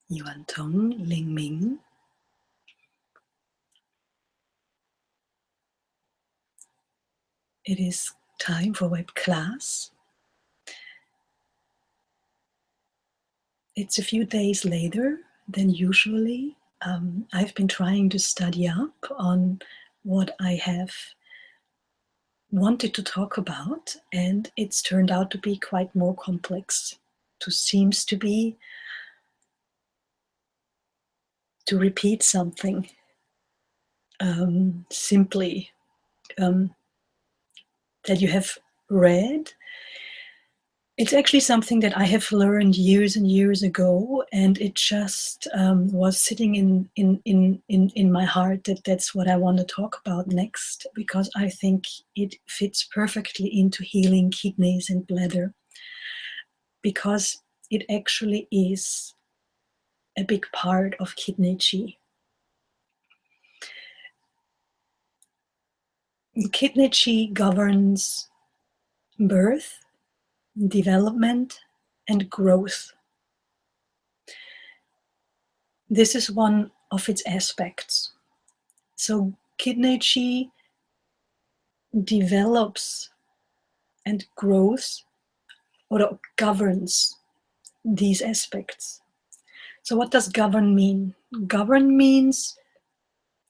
Yuan Tong, Ling Ming. It is time for web class. It's a few days later than usually. I've been trying to study up on what I have wanted to talk about, and it's turned out to be quite more complex. Seems to be to repeat something simply that you have read. It's actually something that I have learned years and years ago, and it just was sitting in my heart that that's what I want to talk about next, because I think it fits perfectly into healing kidneys and bladder, because it actually is a big part of kidney chi. Kidney chi governs birth, development, and growth. This is one of its aspects. So kidney chi develops and grows or governs these aspects. So what does govern mean? Govern means,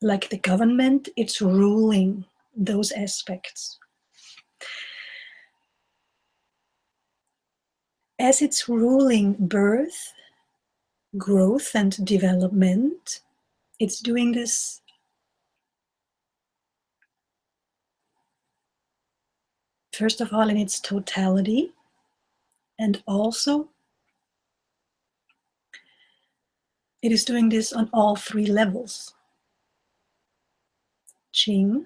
like the government, it's ruling those aspects. As it's ruling birth, growth, and development, it's doing this first of all in its totality, and also it is doing this on all three levels: Qing,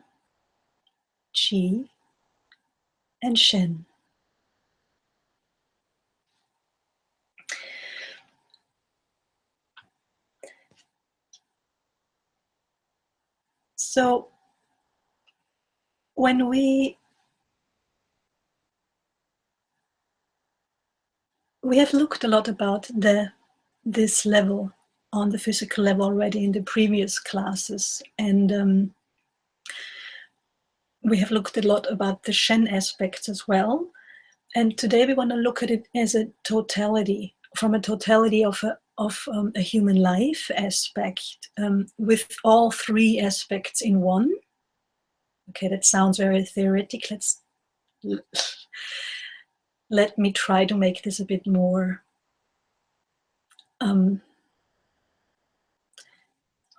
Qi, and Shen. So when we have looked a lot about this level on the physical level already in the previous classes, and we have looked a lot about the Shen aspects as well. And today we want to look at it as a totality, from a totality of a human life aspect, with all three aspects in one. Okay, that sounds very theoretical. Let me try to make this a bit more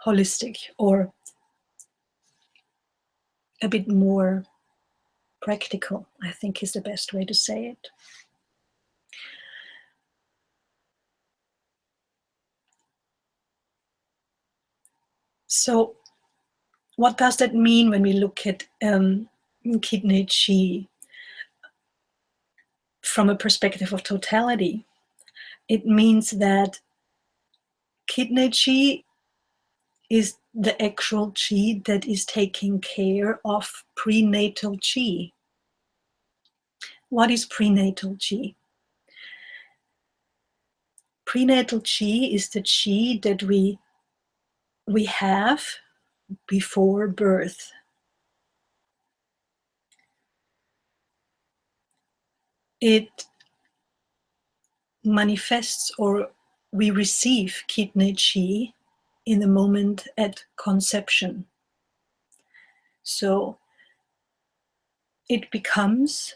holistic, or a bit more practical, I think is the best way to say it. So what does that mean when we look at kidney chi from a perspective of totality? It means that kidney chi is the actual chi that is taking care of prenatal chi. What is prenatal chi? Prenatal chi is the chi that we have before birth. It manifests, or we receive kidney chi in the moment at conception. So it becomes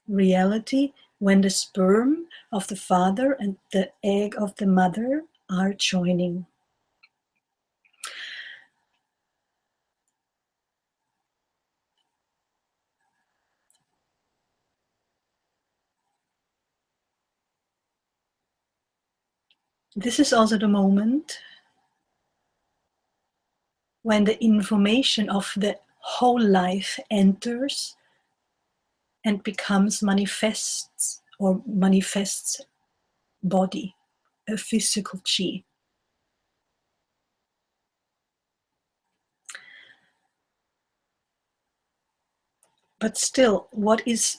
reality when the sperm of the father and the egg of the mother are joining. This is also the moment when the information of the whole life enters and becomes manifests body, a physical chi. But still, what is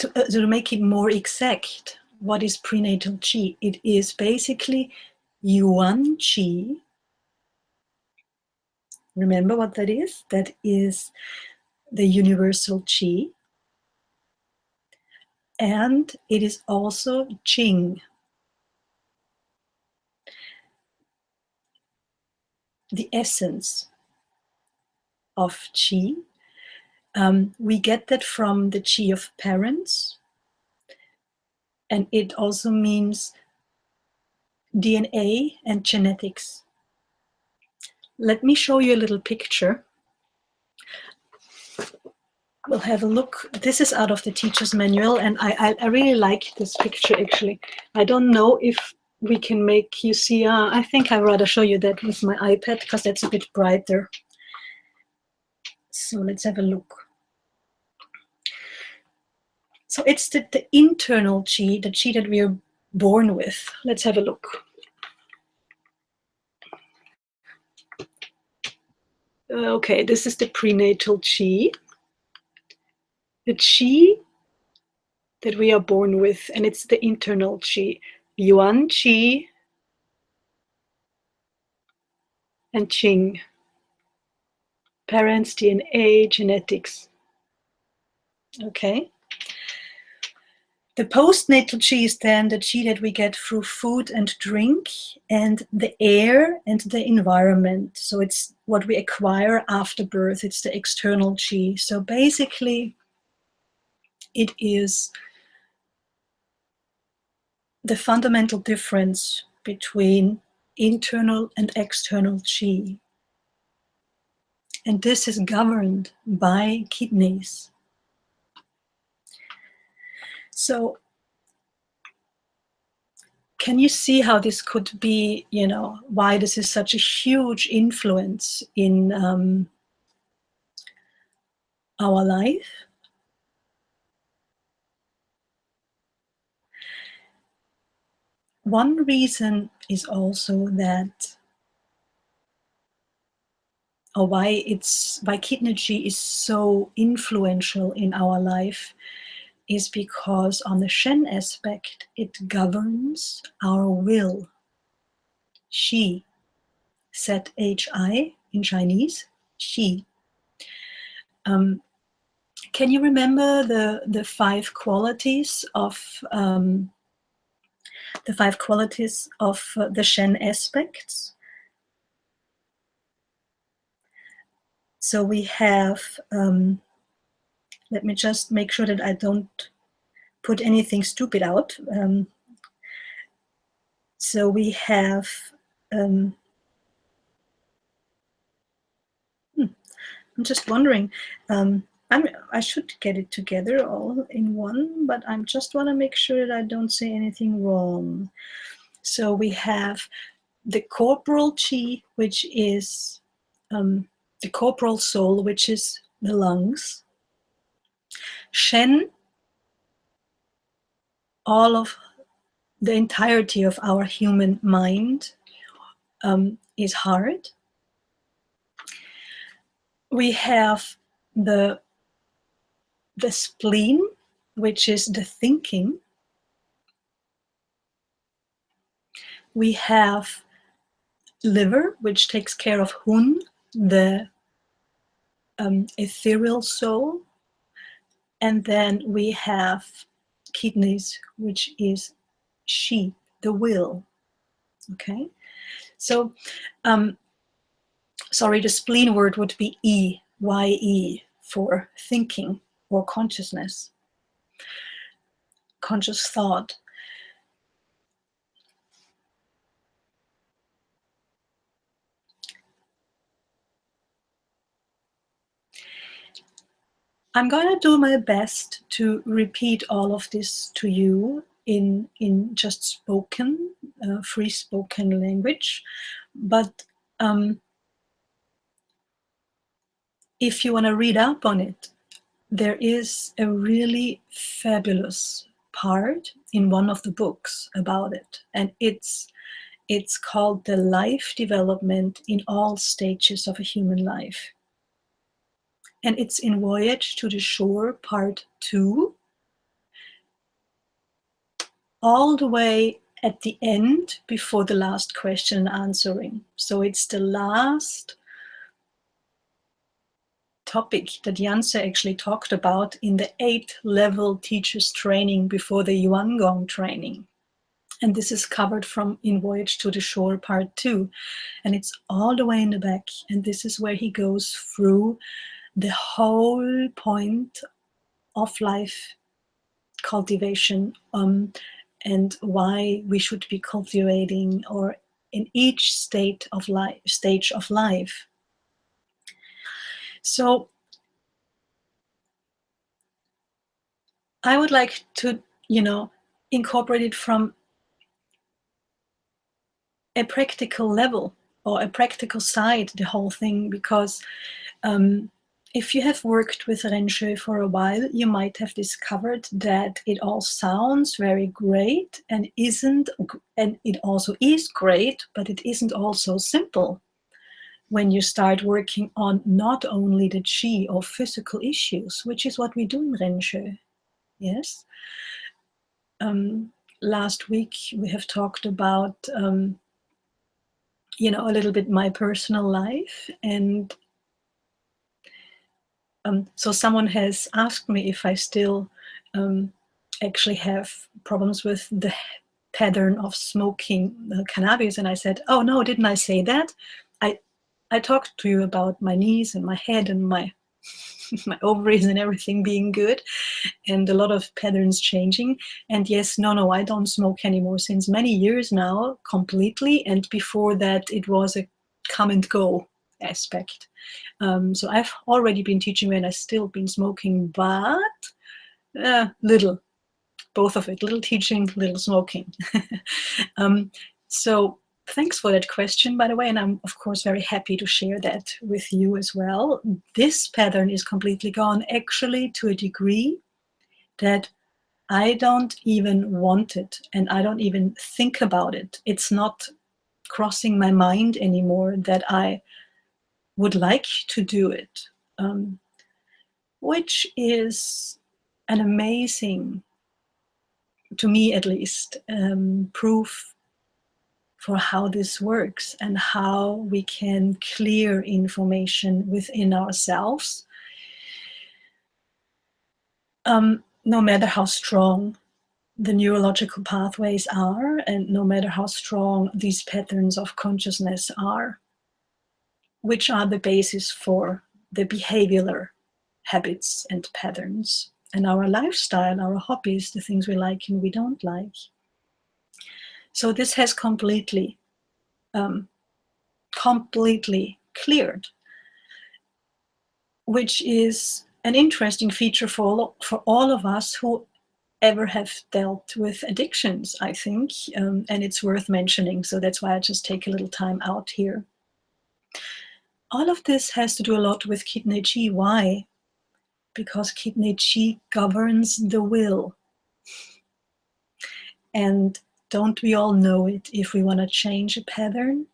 to make it more exact, what is prenatal qi? It is basically yuan qi. Remember what that is? That is the universal qi. And it is also qing, the essence of qi. We get that from the qi of parents, and it also means DNA and genetics. Let me show you a little picture. We'll have a look. This is out of the teacher's manual, and I really like this picture, actually. I don't know if we can make you see. I think I'd rather show you that with my iPad, because that's a bit brighter. So let's have a look. So it's the internal qi, the qi that we are born with. Let's have a look. Okay, this is the prenatal qi. The qi that we are born with, and it's the internal qi. Yuan qi and qing. Parents, DNA, genetics. Okay. The postnatal qi is then the qi that we get through food and drink and the air and the environment. So it's what we acquire after birth. It's the external qi. So basically, it is the fundamental difference between internal and external qi. And this is governed by kidneys. So can you see how this could be, why this is such a huge influence in our life? One reason is also that, or why kidney qi is so influential in our life, is because on the Shen aspect, it governs our will. Shi, Z-H-I in Chinese, Shi. Can you remember the five qualities of the Shen aspects? So we have, let me just make sure that I don't put anything stupid out. So we have, I'm just wondering, I should get it together all in one, but I just want to make sure that I don't say anything wrong. So we have the corporal qi, which is the corporal soul, which is the lungs. Shen, all of the entirety of our human mind, is heart. We have the spleen, which is the thinking. We have liver, which takes care of Hun, the ethereal soul. And then we have kidneys, which is Shi, the will. Okay, so sorry, the spleen word would be Y-E for thinking or consciousness, conscious thought. I'm going to do my best to repeat all of this to you in just spoken, free spoken language. But if you want to read up on it, there is a really fabulous part in one of the books about it. And it's called The Life Development in All Stages of a Human Life. And it's in Voyage to the Shore, Part 2. all the way at the end before the last question and answering. So it's the last topic that Janse actually talked about in the 8-level teachers training before the Yuan Gong training. And this is covered from In Voyage to the Shore Part 2. And it's all the way in the back. And this is where he goes through the whole point of life cultivation, and why we should be cultivating, or in each stage of life. So I would like to, incorporate it from a practical level, or a practical side, the whole thing, because if you have worked with Renshui for a while, you might have discovered that it all sounds very great and it also is great, but it isn't also simple when you start working on not only the qi or physical issues, which is what we do in Renshui. Yes. Last week we have talked about a little bit my personal life, and so someone has asked me if I still actually have problems with the pattern of smoking cannabis, and I said, oh no, didn't I say that? I talked to you about my knees and my head and my my ovaries and everything being good, and a lot of patterns changing. And yes, no, I don't smoke anymore since many years now, completely. And before that, it was a come and go aspect. So I've already been teaching when I've still been smoking, but little, both of it, little teaching, little smoking. So thanks for that question, by the way, and I'm of course very happy to share that with you as well. This pattern is completely gone, actually, to a degree that I don't even want it, and I don't even think about it. It's not crossing my mind anymore that I would like to do it, which is an amazing, to me at least, proof for how this works and how we can clear information within ourselves, no matter how strong the neurological pathways are, and no matter how strong these patterns of consciousness are, which are the basis for the behavioral habits and patterns and our lifestyle, our hobbies, the things we like and we don't like. So this has completely cleared, which is an interesting feature for all of us who ever have dealt with addictions, I think, and it's worth mentioning. So that's why I just take a little time out here. All of this has to do a lot with kidney chi. Why? Because kidney chi governs the will. And don't we all know it? If we want to change a pattern,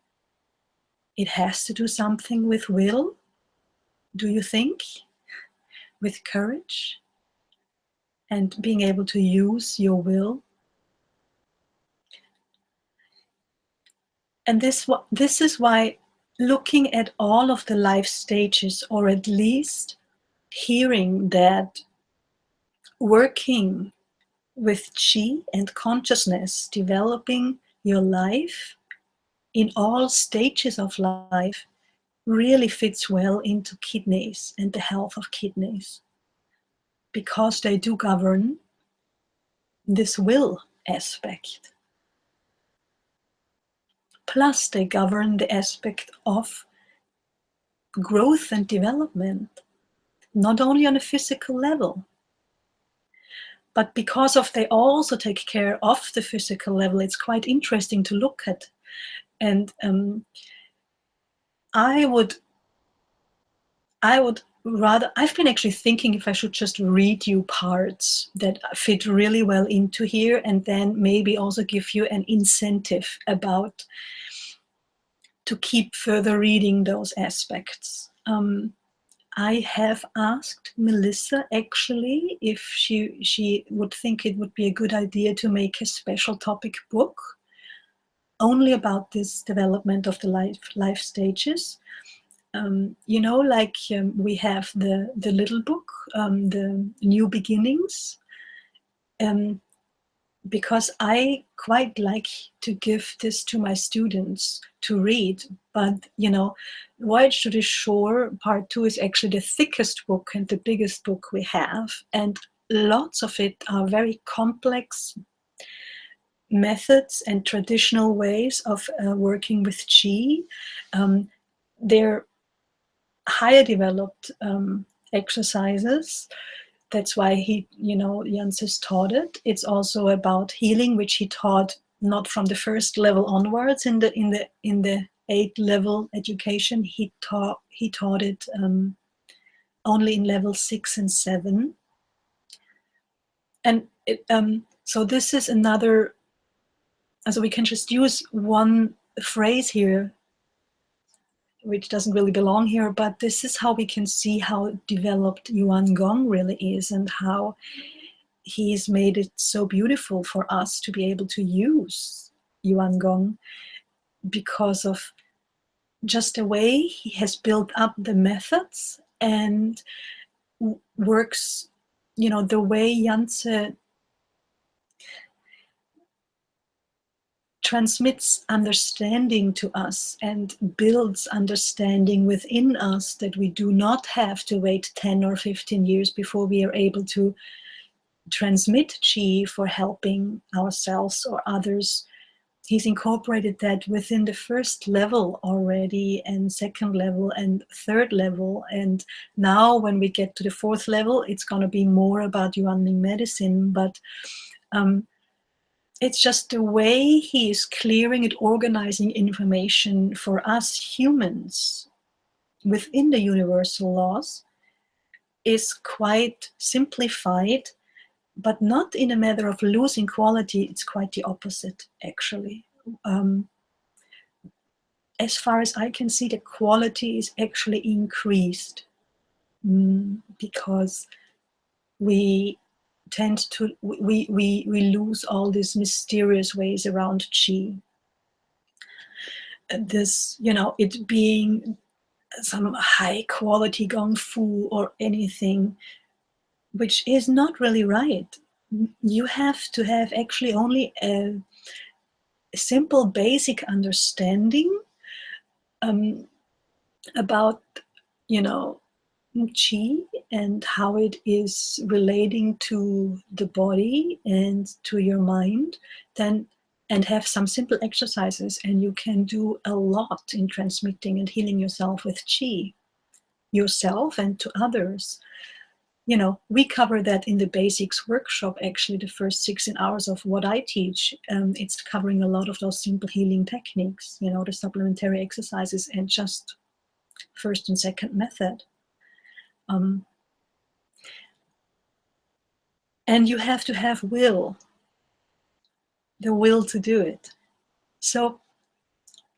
it has to do something with will. Do you think? With courage and being able to use your will. And this is why looking at all of the life stages, or at least hearing that working with chi and consciousness, developing your life in all stages of life, really fits well into kidneys and the health of kidneys, because they do govern this will aspect. Plus they govern the aspect of growth and development, not only on a physical level, but because of they also take care of the physical level. It's quite interesting to look at. And I would rather, I've been actually thinking if I should just read you parts that fit really well into here, and then maybe also give you an incentive to keep further reading those aspects. I have asked Melissa actually if she would think it would be a good idea to make a special topic book only about this development of the life stages. You know, like we have the little book, the New Beginnings, because I quite like to give this to my students to read. But you know, Voyage to the Shore Part 2 is actually the thickest book and the biggest book we have, and lots of it are very complex methods and traditional ways of working with qi. They're higher developed exercises. That's why Jens has taught it. It's also about healing, which he taught not from the first level onwards in the 8-level education. He taught it only in level 6 and 7. And so this is another. So we can just use one phrase here, which doesn't really belong here, but this is how we can see how developed Yuan Gong really is, and how he's made it so beautiful for us to be able to use Yuan Gong, because of just the way he has built up the methods and works, the way Janse transmits understanding to us and builds understanding within us, that we do not have to wait 10 or 15 years before we are able to transmit qi for helping ourselves or others. He's incorporated that within the first level already, and second level and third level. And now when we get to the fourth level, it's going to be more about Yuanming medicine. But it's just the way he is clearing and organizing information for us humans within the universal laws is quite simplified, but not in a matter of losing quality. It's quite the opposite, actually. As far as I can see, the quality is actually increased, because we tend to we lose all these mysterious ways around qi. This, it being some high quality gong fu or anything, which is not really right. You have to have actually only a simple basic understanding about qi and how it is relating to the body and to your mind, and have some simple exercises, and you can do a lot in transmitting and healing yourself with qi, yourself and to others. We cover that in the basics workshop, actually, the first 16 hours of what I teach. It's covering a lot of those simple healing techniques, the supplementary exercises, and just first and second method. And you have to have the will to do it. So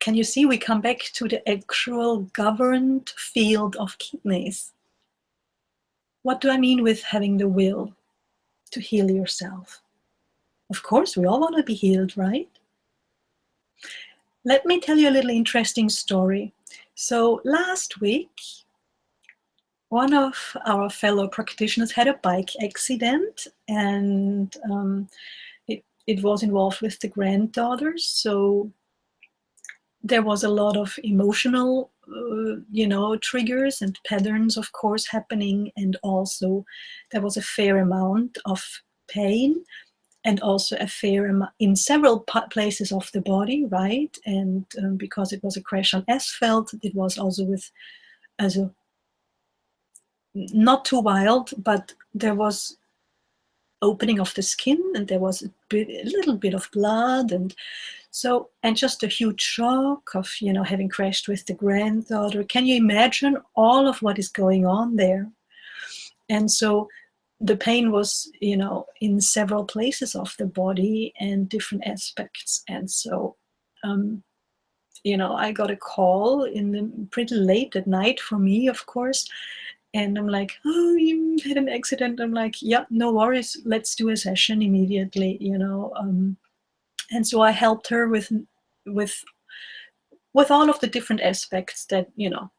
can you see, we come back to the actual governed field of kidneys. What do I mean with having the will to heal yourself? Of course, we all want to be healed, right? Let me tell you a little interesting story. So last week, one of our fellow practitioners had a bike accident, and it was involved with the granddaughters. So there was a lot of emotional, triggers and patterns, of course, happening. And also there was a fair amount of pain, and also a fair amount in several places of the body, right? And because it was a crash on asphalt, it was also with, not too wild, but there was opening of the skin, and there was a little bit of blood, and just a huge shock of having crashed with the granddaughter. Can you imagine all of what is going on there? And so the pain was in several places of the body and different aspects. And so I got a call pretty late at night for me, of course, And I'm like, oh, you had an accident. I'm like, yeah, no worries. Let's do a session immediately, you know. And so I helped her with with all of the different aspects that, you know,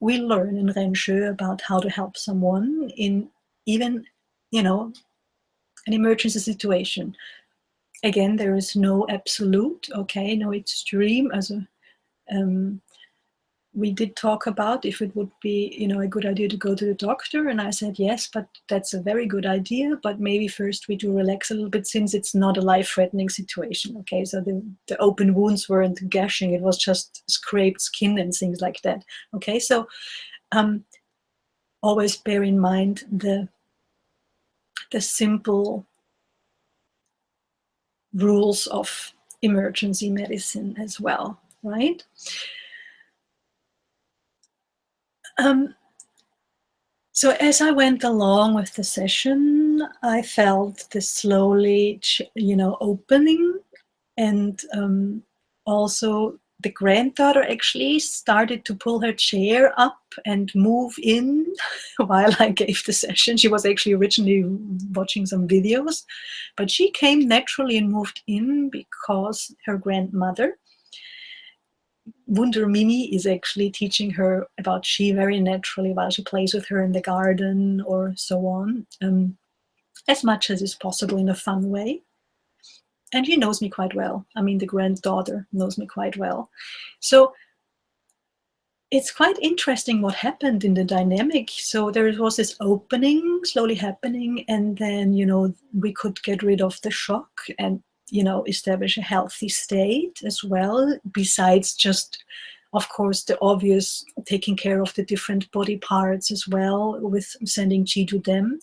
we learn in Renshu about how to help someone in even, you know, an emergency situation. Again, there is no absolute, okay, no extreme. As a, we did talk about if it would be, you know, a good idea to go to the doctor, and I said yes, but that's a very good idea, but maybe first we do relax a little bit, since it's not a life-threatening situation. Okay, so the open wounds weren't gashing, it was just scraped skin and things like that. Okay, so always bear in mind the simple rules of emergency medicine as well, right? So as I went along with the session, I felt this slowly, you know, opening, and also the granddaughter actually started to pull her chair up and move in while I gave the session. She was actually originally watching some videos, but she came naturally and moved in because her grandmother, Wunder Mini, is actually teaching her about Qi very naturally while she plays with her in the garden or so on, as much as is possible in a fun way. And she knows me quite well. I mean, the granddaughter knows me quite well. So it's quite interesting what happened in the dynamic. So there was this opening slowly happening, and then, you know, we could get rid of the shock and, you know, establish a healthy state as well, besides just, of course, the obvious taking care of the different body parts as well with sending qi to them.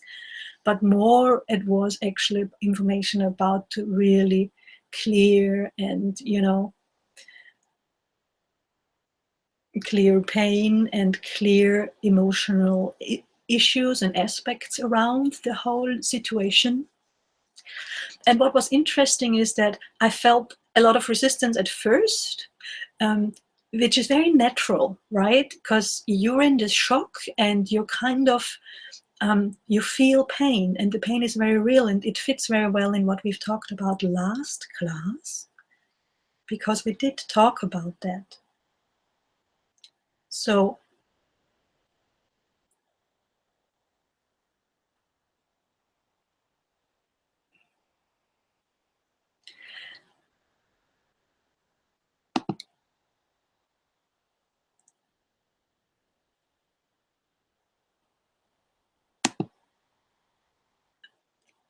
But more, it was actually information about to really clear and, you know, clear pain and clear emotional issues and aspects around the whole situation. And what was interesting is that I felt a lot of resistance at first, which is very natural, right? Because you're in this shock and you're kind of, you feel pain, and the pain is very real, and it fits very well in what we've talked about last class, because we did talk about that. So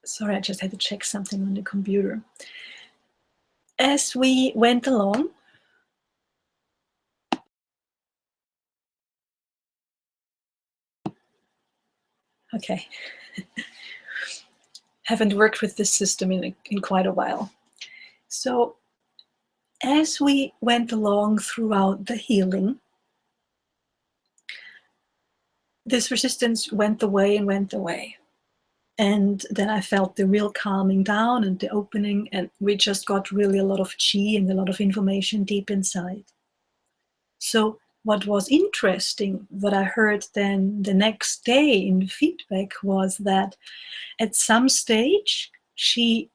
sorry, I just had to check something on the computer. As we went along, okay, haven't worked with this system in quite a while. So as we went along throughout the healing, this resistance went away and went away. And then I felt the real calming down and the opening, and we just got really a lot of qi and a lot of information deep inside. So what was interesting, what I heard then the next day in feedback, was that at some stage she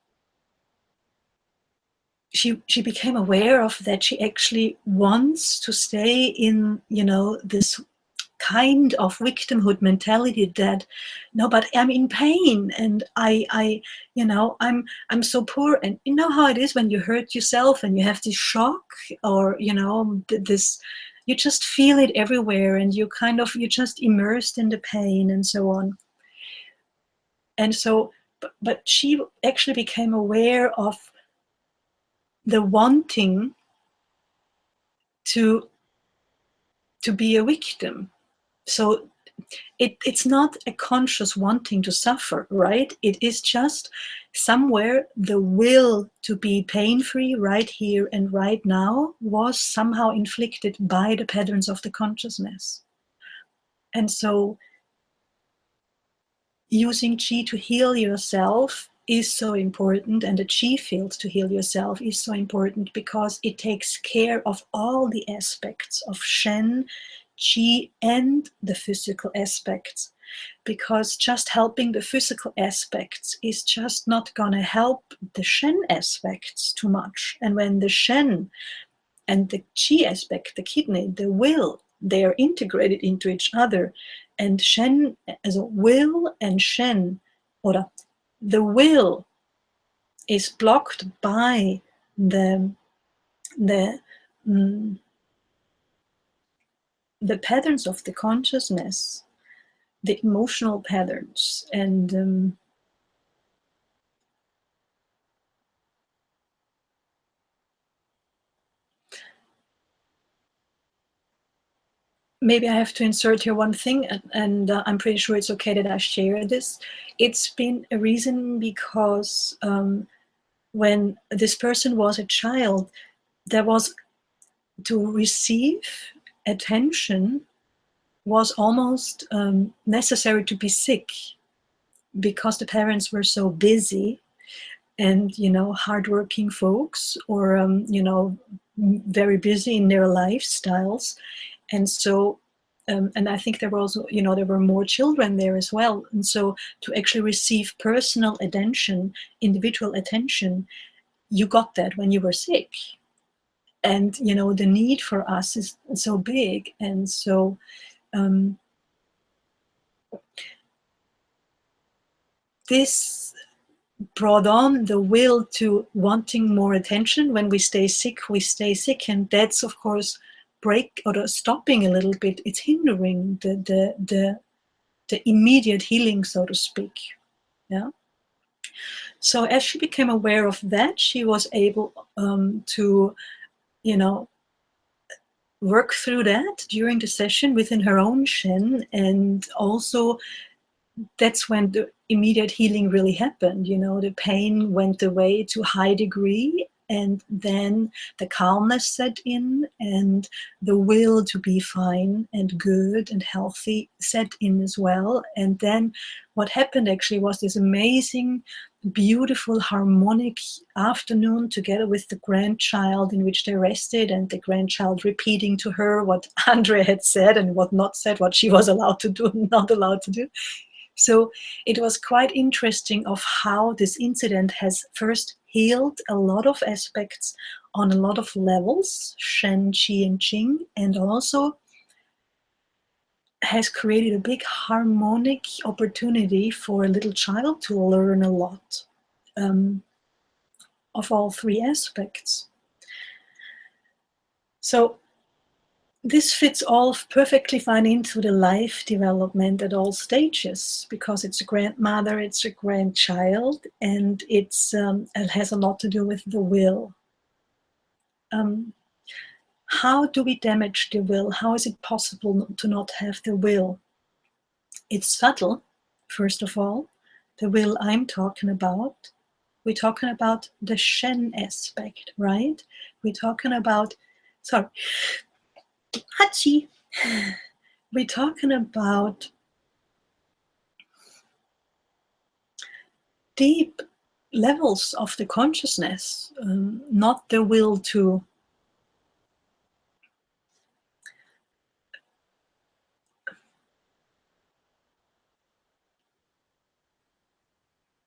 became aware of that she actually wants to stay in, you know, this kind of victimhood mentality that, no, but I'm in pain, and I you know, I'm so poor. And you know how it is when you hurt yourself and you have this shock, or, you know, this, you just feel it everywhere, and you kind of, you're just immersed in the pain and so on. And so, but she actually became aware of the wanting to be a victim. So it's not a conscious wanting to suffer, right? It is just somewhere the will to be pain-free right here and right now was somehow inflicted by the patterns of the consciousness. And so using qi to heal yourself is so important, and the qi field to heal yourself is so important, because it takes care of all the aspects of Shen qi and the physical aspects, because just helping the physical aspects is just not going to help the Shen aspects too much. And when the Shen and the qi aspect, the kidney, the will, they are integrated into each other. And Shen, as a will and Shen, or the will is blocked by the the mm, the patterns of the consciousness, the emotional patterns, and maybe I have to insert here one thing, and I'm pretty sure it's okay that I share this. It's been a reason because when this person was a child, there was, to receive attention was almost necessary to be sick, because the parents were so busy, and hardworking folks, or very busy in their lifestyles. And so and I think there were also, there were more children there as well. And so to actually receive personal attention, individual attention, you got that when you were sick. And the need for us is so big. And so this brought on the will to wanting more attention. When we stay sick, we stay sick, and that's of course stopping a little bit. It's hindering the immediate healing, so to speak. Yeah. So as she became aware of that, she was able to work through that during the session within her own Shen, and also that's when the immediate healing really happened. The pain went away to a high degree, and then the calmness set in, and the will to be fine and good and healthy set in as well. And then what happened actually was this amazing, beautiful, harmonic afternoon together with the grandchild, in which they rested, and the grandchild repeating to her what Andrea had said and what not said, what she was allowed to do and not allowed to do. So it was quite interesting of how this incident has first healed a lot of aspects on a lot of levels, Shen, Qi, and Qing, and also has created a big harmonic opportunity for a little child to learn a lot of all three aspects. So this fits all perfectly fine into the life development at all stages, because it's a grandmother, it's a grandchild, and it has a lot to do with the will. How do we damage the will? How is it possible to not have the will? It's subtle, first of all. The will I'm talking about, we're talking about the Shen aspect, right? We're talking about, sorry, Hachi. We're talking about deep levels of the consciousness, not the will to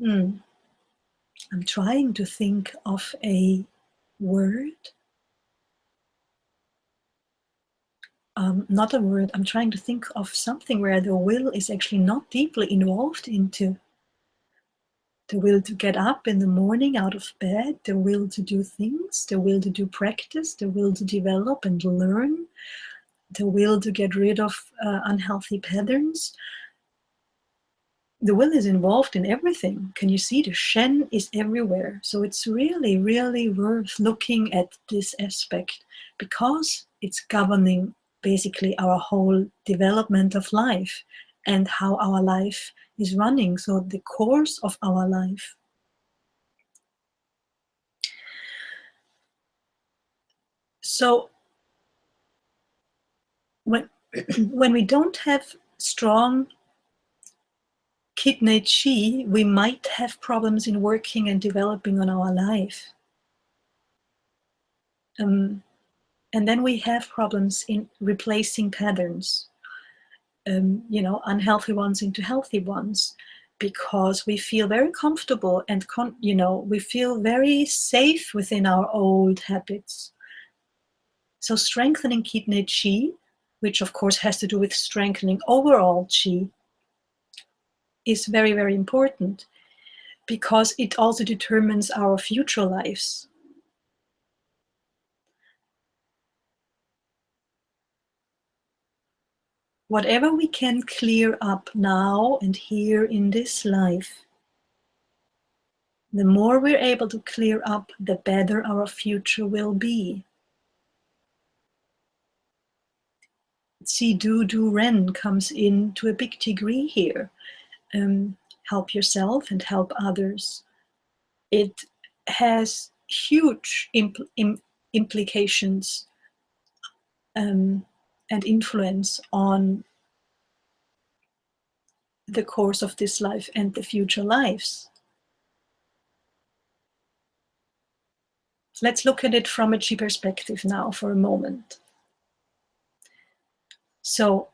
I'm trying to think of a word. Not a word. I'm trying to think of something where the will is actually not deeply involved into. The will to get up in the morning out of bed, the will to do things, the will to do practice, the will to develop and learn, the will to get rid of unhealthy patterns. The will is involved in everything. Can you see? The Shen is everywhere. So it's really, really worth looking at this aspect, because it's governing basically our whole development of life and how our life is running. So the course of our life. So when we don't have strong kidney chi, we might have problems in working and developing on our life. And then we have problems in replacing patterns, unhealthy ones into healthy ones, because we feel very comfortable and we feel very safe within our old habits. So strengthening kidney qi, which of course has to do with strengthening overall qi, is very, very important, because it also determines our future lives. Whatever we can clear up now and here in this life, the more we're able to clear up, the better our future will be. See, do Ren comes in to a big degree here. Help yourself and help others. It has huge implications and influence on the course of this life and the future lives. Let's look at it from a qi perspective now for a moment. So,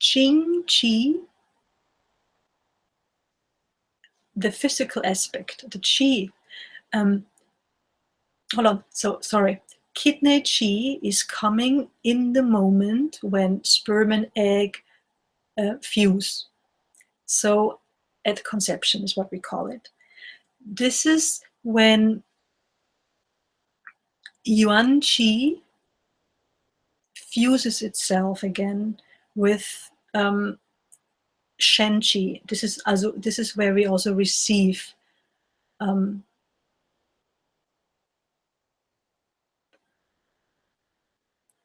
Qing qi, the physical aspect, the qi. Hold on, so sorry. Kidney qi is coming in the moment when sperm and egg fuse. So at conception is what we call it. This is when yuan qi fuses itself again with shen qi. This is where we also receive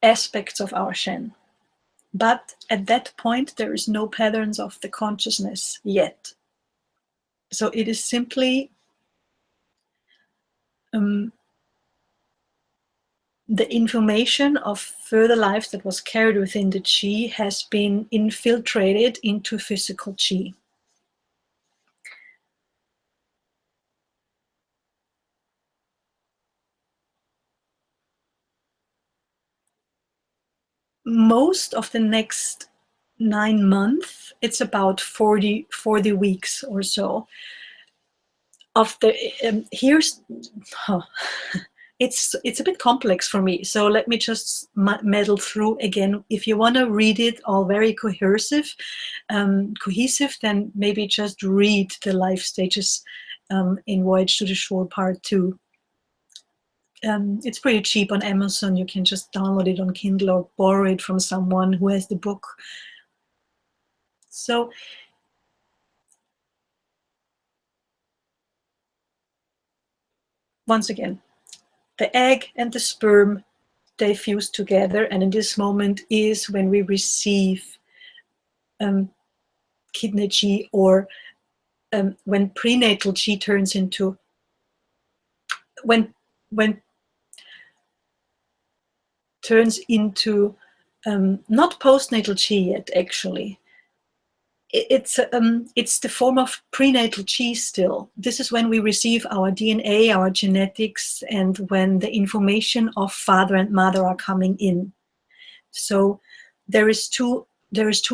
aspects of our shen. But at that point, there is no patterns of the consciousness yet. So it is simply the information of further lives that was carried within the qi has been infiltrated into physical qi. Most of the next 9 months, it's about 40 weeks or so. Of the it's a bit complex for me, so let me just muddle through again. If you want to read it all very cohesive, then maybe just read the life stages in Voyage to the Shore Part 2. It's pretty cheap on Amazon. You can just download it on Kindle or borrow it from someone who has the book. So once again, the egg and the sperm, they fuse together, and in this moment is when we receive kidney qi, or when prenatal qi turns into, when turns into not postnatal qi yet, actually. It's the form of prenatal qi still. This is when we receive our DNA, our genetics, and when the information of father and mother are coming in. So there is two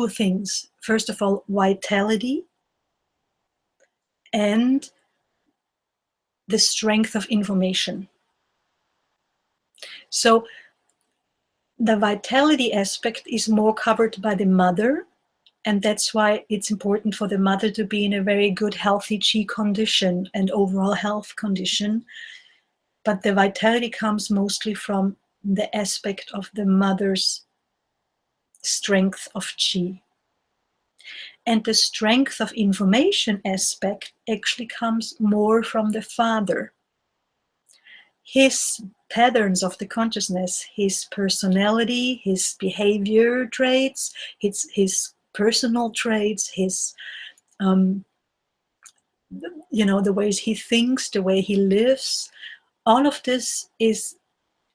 things. First of all, vitality and the strength of information. So the vitality aspect is more covered by the mother, and that's why it's important for the mother to be in a very good, healthy qi condition and overall health condition. But the vitality comes mostly from the aspect of the mother's strength of qi. And the strength of information aspect actually comes more from the father. His patterns of the consciousness, his personality, his behavior traits, his personal traits, his the ways he thinks, the way he lives, all of this is,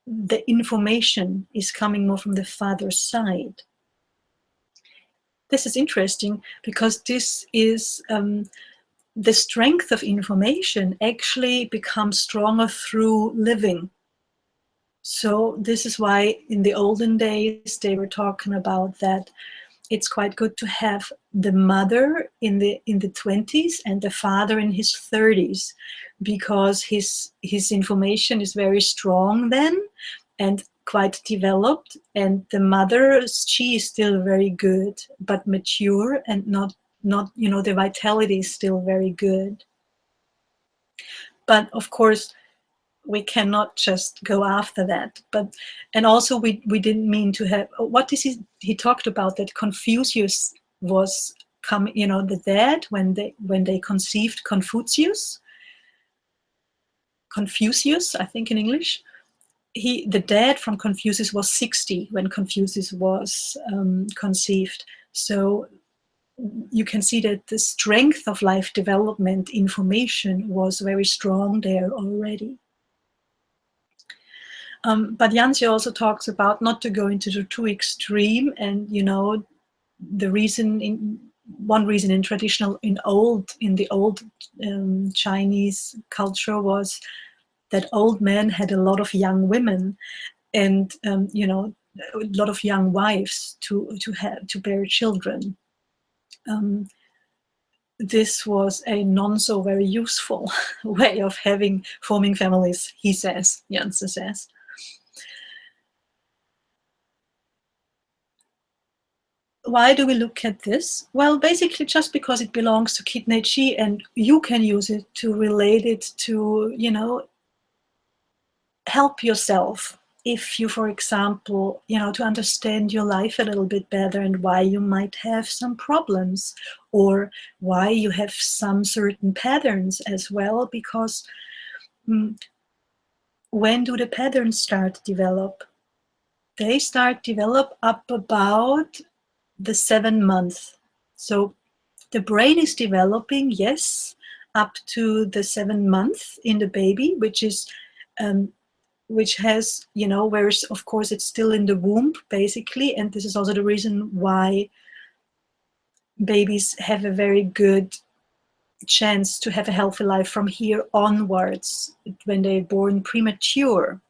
the information is coming more from the father's side. This is interesting because this is the strength of information actually becomes stronger through living. So this is why in the olden days they were talking about that it's quite good to have the mother in the 20s and the father in his 30s, because his information is very strong then and quite developed, and the mother, she is still very good but mature and not the vitality is still very good. But of course we cannot just go after that. But and also we didn't mean to have, what is he talked about, that Confucius was coming, the dead when they conceived Confucius, I think in English, the dad from Confucius was 60 when Confucius was conceived. So you can see that the strength of life development information was very strong there already. But Yanzi also talks about not to go into the too extreme, and the reason one reason in the old Chinese culture was that old men had a lot of young women, and a lot of young wives to bear children. This was a non so very useful way of forming families, he says, Janssen says. Why do we look at this? Well, basically just because it belongs to Kidney Chi, and you can use it to relate it to, help yourself. If you, for example, to understand your life a little bit better and why you might have some problems, or why you have some certain patterns as well, because when do the patterns start to develop? They start develop up about the 7 months. So the brain is developing, yes, up to the 7 months in the baby, which has, whereas of course it's still in the womb basically, and this is also the reason why babies have a very good chance to have a healthy life from here onwards when they're born premature.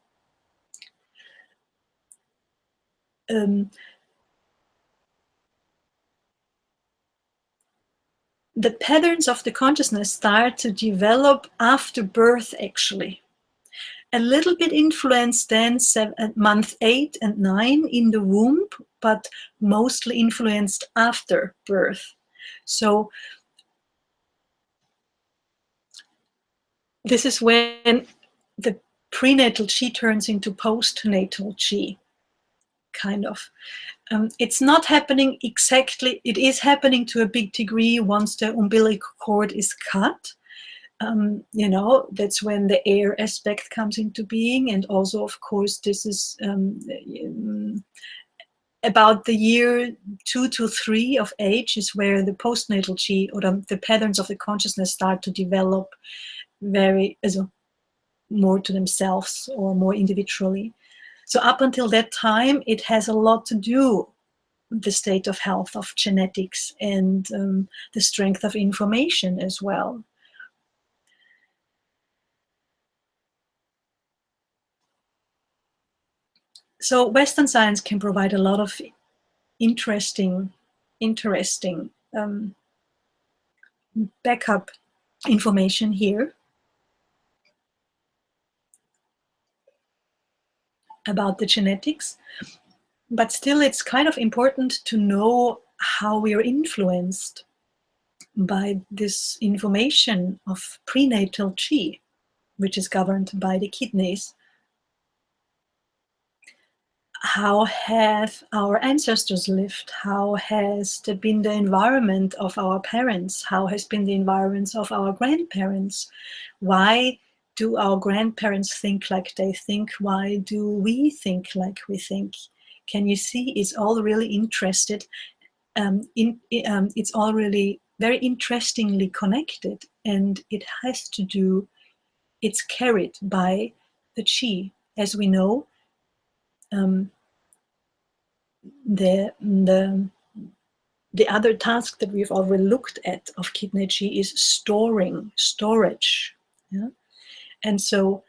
The patterns of the consciousness start to develop after birth, actually. A little bit influenced then at month 8 and 9 in the womb, but mostly influenced after birth. So this is when the prenatal chi turns into postnatal chi, kind of. It's not happening exactly, it is happening to a big degree once the umbilical cord is cut. That's when the air aspect comes into being. And also, of course, this is about the year 2 to 3 of age is where the postnatal chi, or the patterns of the consciousness, start to develop more to themselves or more individually. So up until that time, it has a lot to do with the state of health of genetics and the strength of information as well. So Western science can provide a lot of interesting backup information here about the genetics, but still it's kind of important to know how we are influenced by this information of prenatal chi, which is governed by the kidneys. How have our ancestors lived? How has been the environment of our parents? How has been the environments of our grandparents? Why do our grandparents think like they think? Why do we think like we think? Can you see? It's all really interested. It's all really very interestingly connected, and it has to do. It's carried by the chi, as we know. The other task that we've already looked at of kidney chi is storage. Yeah? And so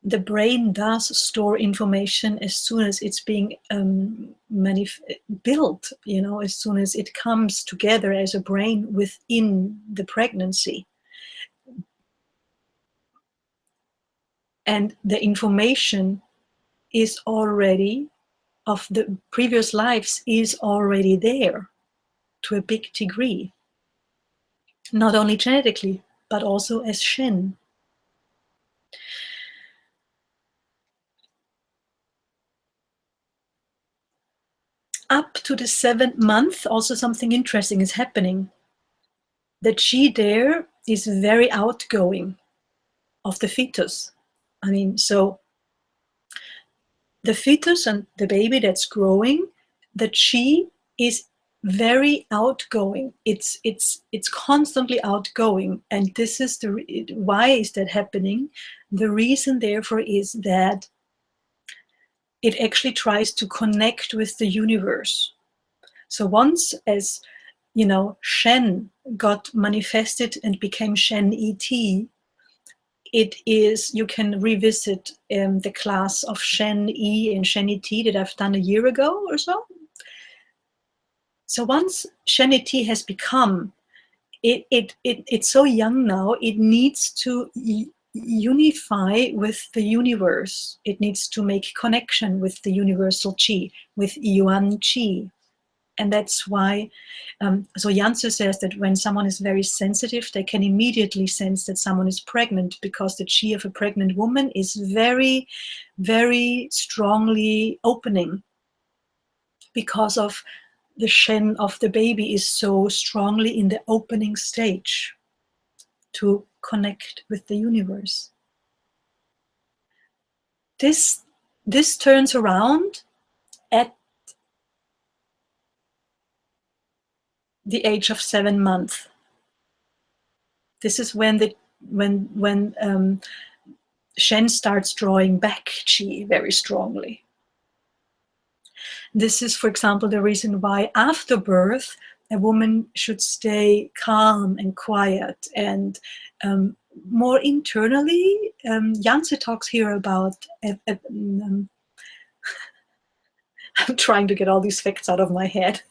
the brain does store information as soon as it's being built, you know, as soon as it comes together as a brain within the pregnancy. And the information is already, of the previous lives, is already there to a big degree. Not only genetically, but also as Shen. Up to the 7th month, also something interesting is happening. The chi there is very outgoing of the fetus. I mean, so the fetus and the baby that's growing, the chi is very outgoing. It's constantly outgoing, and this is why is that happening? The reason, therefore, is that it actually tries to connect with the universe. So once, as you know, Shen got manifested and became Shen ET, it is, you can revisit the class of Shen E and Shen ET that I've done a year ago or so. So once Shen ET has become, it's so young now, it needs to unify with the universe. It needs to make connection with the universal chi, with Yuan Chi. And that's why, so Janssen says that when someone is very sensitive, they can immediately sense that someone is pregnant, because the chi of a pregnant woman is very, very strongly opening, because of the Shen of the baby is so strongly in the opening stage to connect with the universe. This turns around at the age of 7 months. This is when Shen starts drawing back chi very strongly. This is, for example, the reason why after birth a woman should stay calm and quiet and more internally. Janssen talks here about I'm trying to get all these facts out of my head.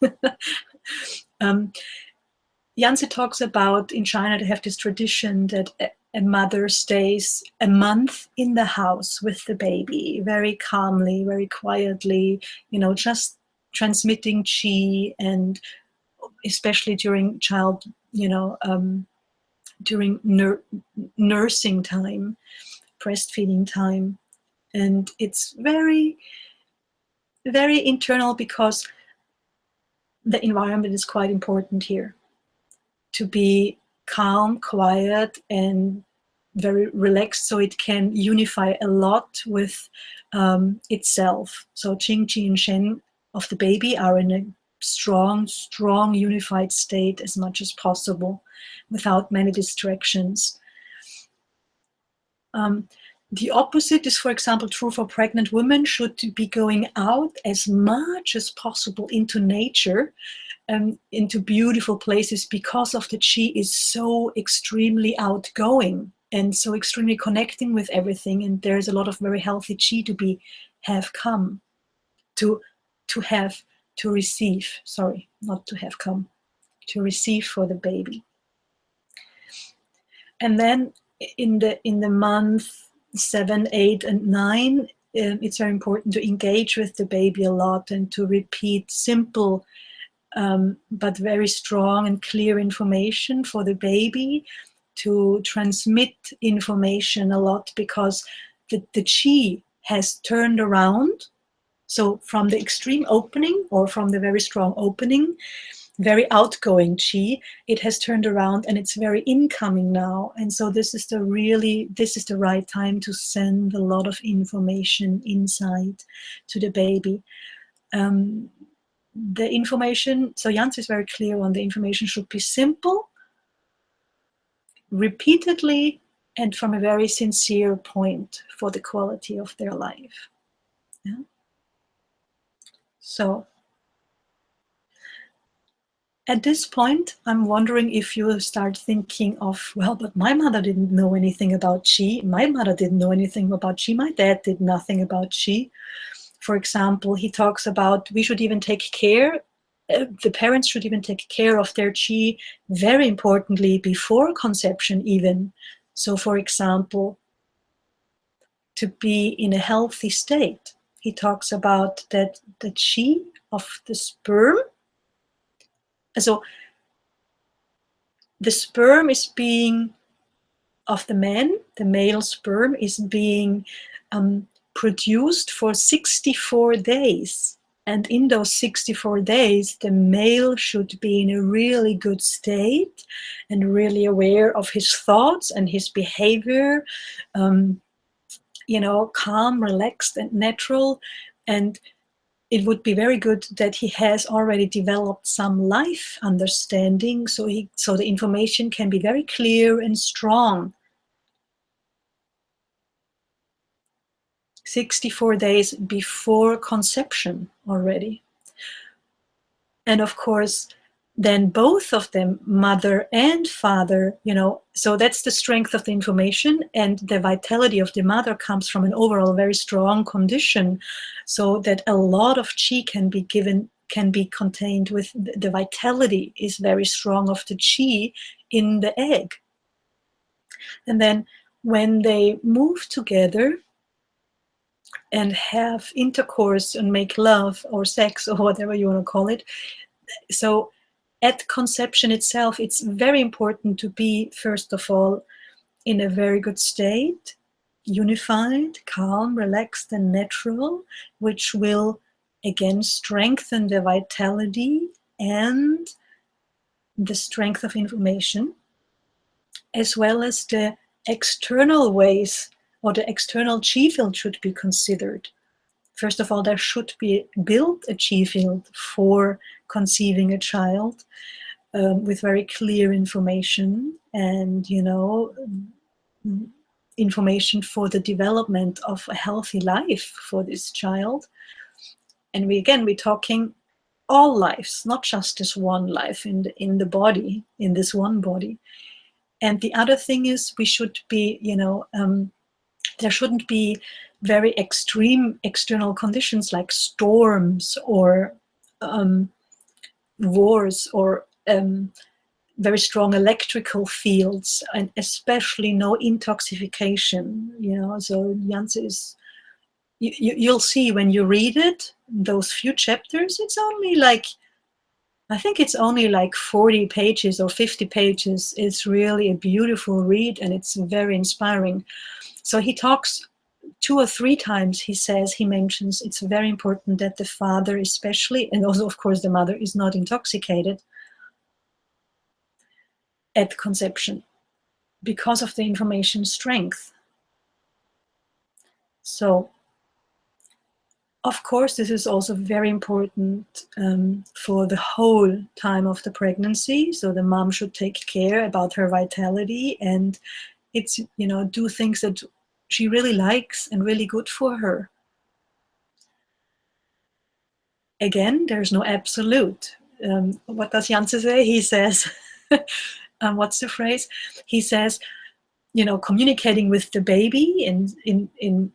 Janssen talks about, in China, they have this tradition that a mother stays a month in the house with the baby, very calmly, very quietly, you know, just transmitting chi, and especially during child, you know, during nursing time, breastfeeding time. And it's very, very internal, because the environment is quite important here. To be calm, quiet, and very relaxed, so it can unify a lot with itself. So Qing, Qi, and Shen of the baby are in a strong, strong, unified state as much as possible, without many distractions. The opposite is, for example, true for pregnant women. Should be going out as much as possible into nature, into beautiful places, because of the chi is so extremely outgoing and so extremely connecting with everything. And there's a lot of very healthy chi to have come, to receive, sorry, not to have come, to receive for the baby. And then in the month 7, 8, and 9, it's very important to engage with the baby a lot and to repeat simple but very strong and clear information for the baby, to transmit information a lot, because the chi has turned around. So from the extreme opening, or from the very strong opening, very outgoing chi, it has turned around and it's very incoming now. And so this is the right time to send a lot of information inside to the baby. The information, so Jans is very clear on, the information should be simple, repeatedly, and from a very sincere point for the quality of their life. Yeah? So At this point, I'm wondering if you start thinking of, well, but my mother didn't know anything about Qi. My mother didn't know anything about Qi. My dad did nothing about Qi. For example, he talks about we should even take care, the parents should even take care of their Qi, very importantly, before conception even. So for example, to be in a healthy state. He talks about that the Qi of the sperm, so the sperm is being, of the man, the male sperm is being produced for 64 days. And in those 64 days, the male should be in a really good state and really aware of his thoughts and his behavior, calm, relaxed, and natural. And it would be very good that he has already developed some life understanding, so the information can be very clear and strong. 64 days before conception already. And of course, then both of them, mother and father, so that's the strength of the information, and the vitality of the mother comes from an overall very strong condition, so that a lot of Qi can be contained with the vitality is very strong of the Qi in the egg. And then when they move together and have intercourse and make love or sex or whatever you want to call it, so at conception itself, it's very important to be, first of all, in a very good state, unified, calm, relaxed, and natural, which will again strengthen the vitality and the strength of information, as well as the external ways, or the external Qi field should be considered. First of all, there should be built a Qi field for conceiving a child, with very clear information and, information for the development of a healthy life for this child. And we're talking all lives, not just this one life in the body, in this one body. And the other thing is, we should be, there shouldn't be very extreme external conditions like storms or wars or very strong electrical fields, and especially no intoxication. So Janse is, you'll see when you read it, those few chapters, it's only like, I think it's only like 40 pages or 50 pages. It's really a beautiful read, and it's very inspiring. So he talks 2 or 3 times, he mentions it's very important that the father especially, and also of course the mother, is not intoxicated at conception because of the information strength. So of course this is also very important for the whole time of the pregnancy. So the mom should take care about her vitality, and it's, do things that she really likes and really good for her. Again, there's no absolute. What does Janse say? He says, what's the phrase? He says, communicating with the baby in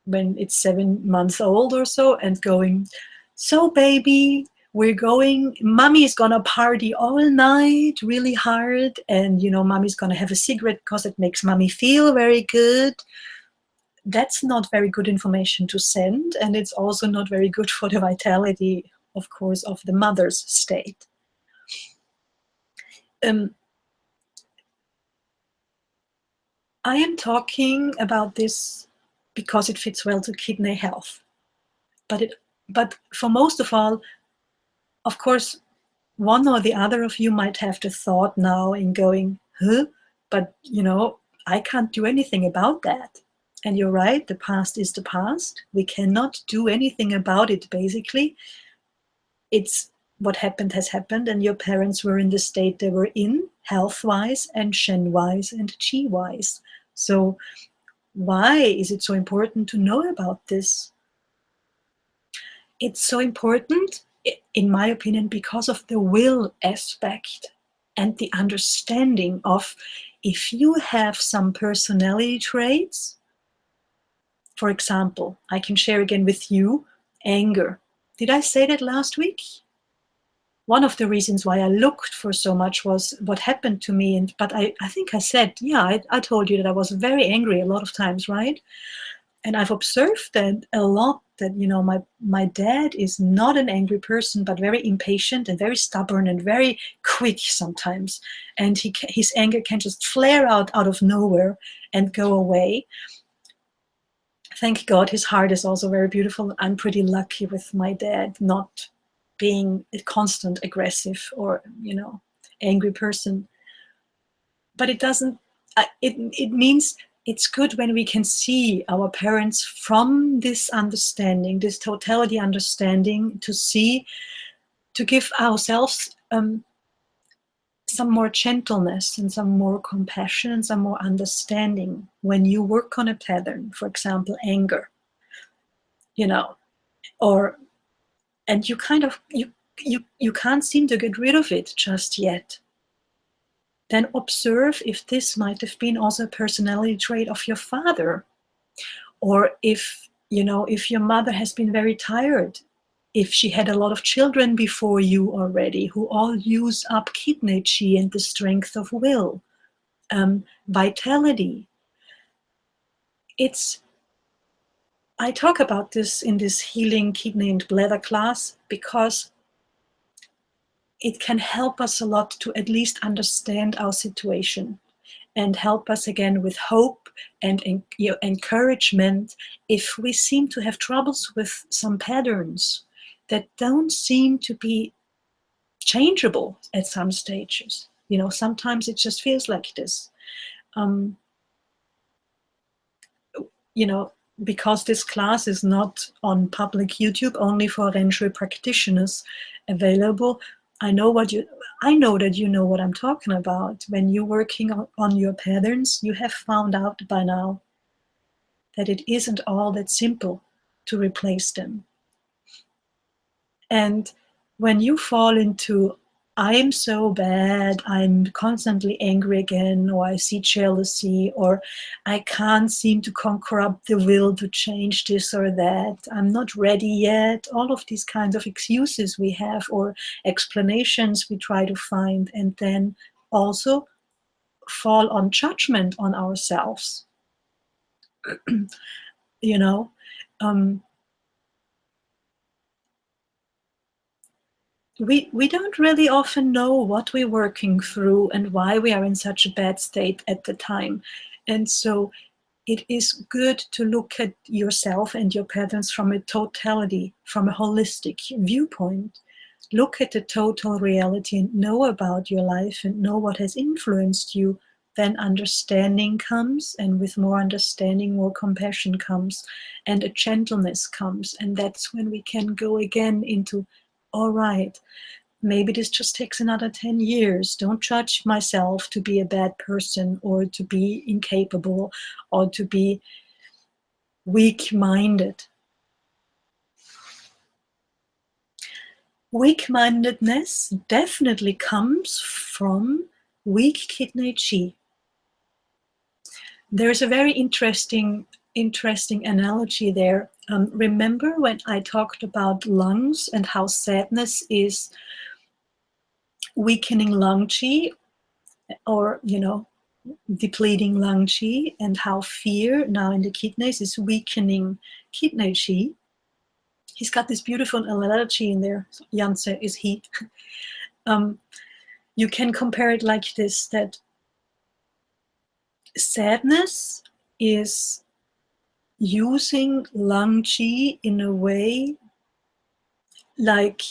when it's 7 months old or so, and going, so baby, mommy's gonna party all night really hard, and mommy's gonna have a cigarette because it makes mommy feel very good. That's not very good information to send, and it's also not very good for the vitality, of course, of the mother's state. I am talking about this because it fits well to kidney health. But for most of all, of course, one or the other of you might have the thought now in going, but I can't do anything about that. And you're right, the past is the past. We cannot do anything about it, basically. It's what happened has happened, and your parents were in the state they were in, health-wise and Shen-wise and Qi-wise. So why is it so important to know about this? It's so important in my opinion, because of the will aspect and the understanding of, if you have some personality traits, for example, I can share again with you, anger. Did I say that last week? One of the reasons why I looked for so much was what happened to me. But I think I said, yeah, I told you that I was very angry a lot of times, right? And I've observed that a lot, that, my dad is not an angry person, but very impatient and very stubborn and very quick sometimes. And his anger can just flare out of nowhere and go away. Thank God his heart is also very beautiful. I'm pretty lucky with my dad not being a constant aggressive or, angry person. But it doesn't, it means it's good when we can see our parents from this understanding, this totality understanding, to give ourselves some more gentleness and some more compassion and some more understanding when you work on a pattern, for example, anger, or and you kind of you can't seem to get rid of it just yet. Then observe if this might have been also a personality trait of your father, or if your mother has been very tired, if she had a lot of children before you already, who all use up kidney chi and the strength of will, vitality. I talk about this in this healing kidney and bladder class because it can help us a lot to at least understand our situation and help us again with hope and encouragement if we seem to have troubles with some patterns that don't seem to be changeable at some stages. Sometimes it just feels like this. Um, because this class is not on public YouTube, only for Ren Shui practitioners available, I know that you know what I'm talking about. When you're working on your patterns, you have found out by now that it isn't all that simple to replace them. And when you fall into, I am so bad, I'm constantly angry again, or I see jealousy, or I can't seem to conquer up the will to change this or that, I'm not ready yet, all of these kinds of excuses we have or explanations we try to find, and then also fall on judgment on ourselves. you know um, we don't really often know what we're working through and why we are in such a bad state at the time. And so it is good to look at yourself and your patterns from a totality, from a holistic viewpoint. Look at the total reality and know about your life and know what has influenced you. Then understanding comes, and with more understanding, more compassion comes, and a gentleness comes. And that's when we can go again into, all right, maybe this just takes another 10 years. Don't judge myself to be a bad person or to be incapable or to be weak-minded. Weak-mindedness definitely comes from weak kidney chi. There's a very interesting analogy there. Remember when I talked about lungs and how sadness is weakening lung chi, or depleting lung chi, and how fear now in the kidneys is weakening kidney chi. He's got this beautiful analogy in there. Yanse is heat. You can compare it like this, that sadness is using lung chi in a way like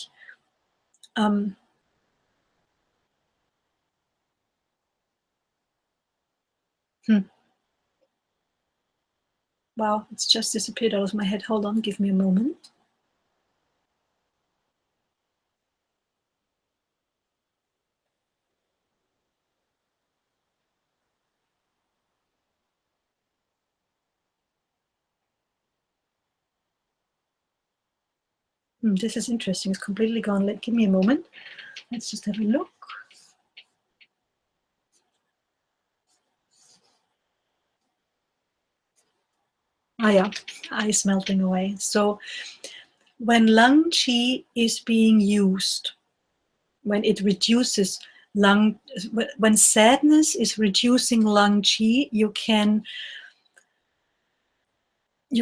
wow, it's just disappeared out of my head. Hold on, give me a moment. This is interesting. It's completely gone. Give me a moment. Let's just have a look. Ah, yeah, ice melting away. So when lung qi is being used, when it reduces lung, when sadness is reducing lung qi, you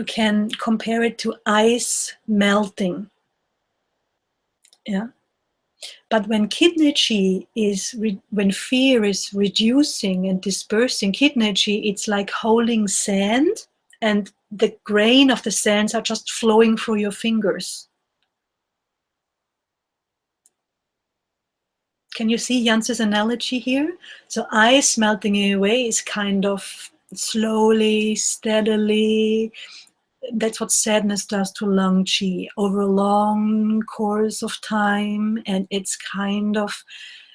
can compare it to ice melting. Yeah. But when kidney qi is, when fear is reducing and dispersing kidney qi, it's like holding sand, and the grain of the sands are just flowing through your fingers. Can you see Jance's analogy here? So ice melting away is kind of slowly, steadily. That's what sadness does to lung qi over a long course of time. And it's kind of,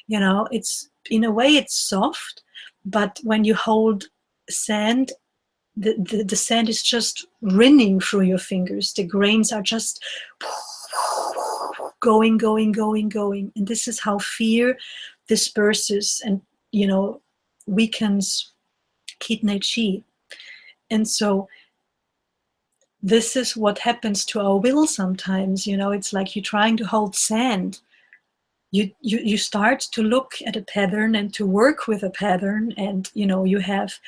it's, in a way it's soft, but when you hold sand, the sand is just rinning through your fingers. The grains are just going, going, going, going. And this is how fear disperses and, weakens kidney qi. And so this is what happens to our will sometimes. It's like you're trying to hold sand. You start to look at a pattern and to work with a pattern, and you have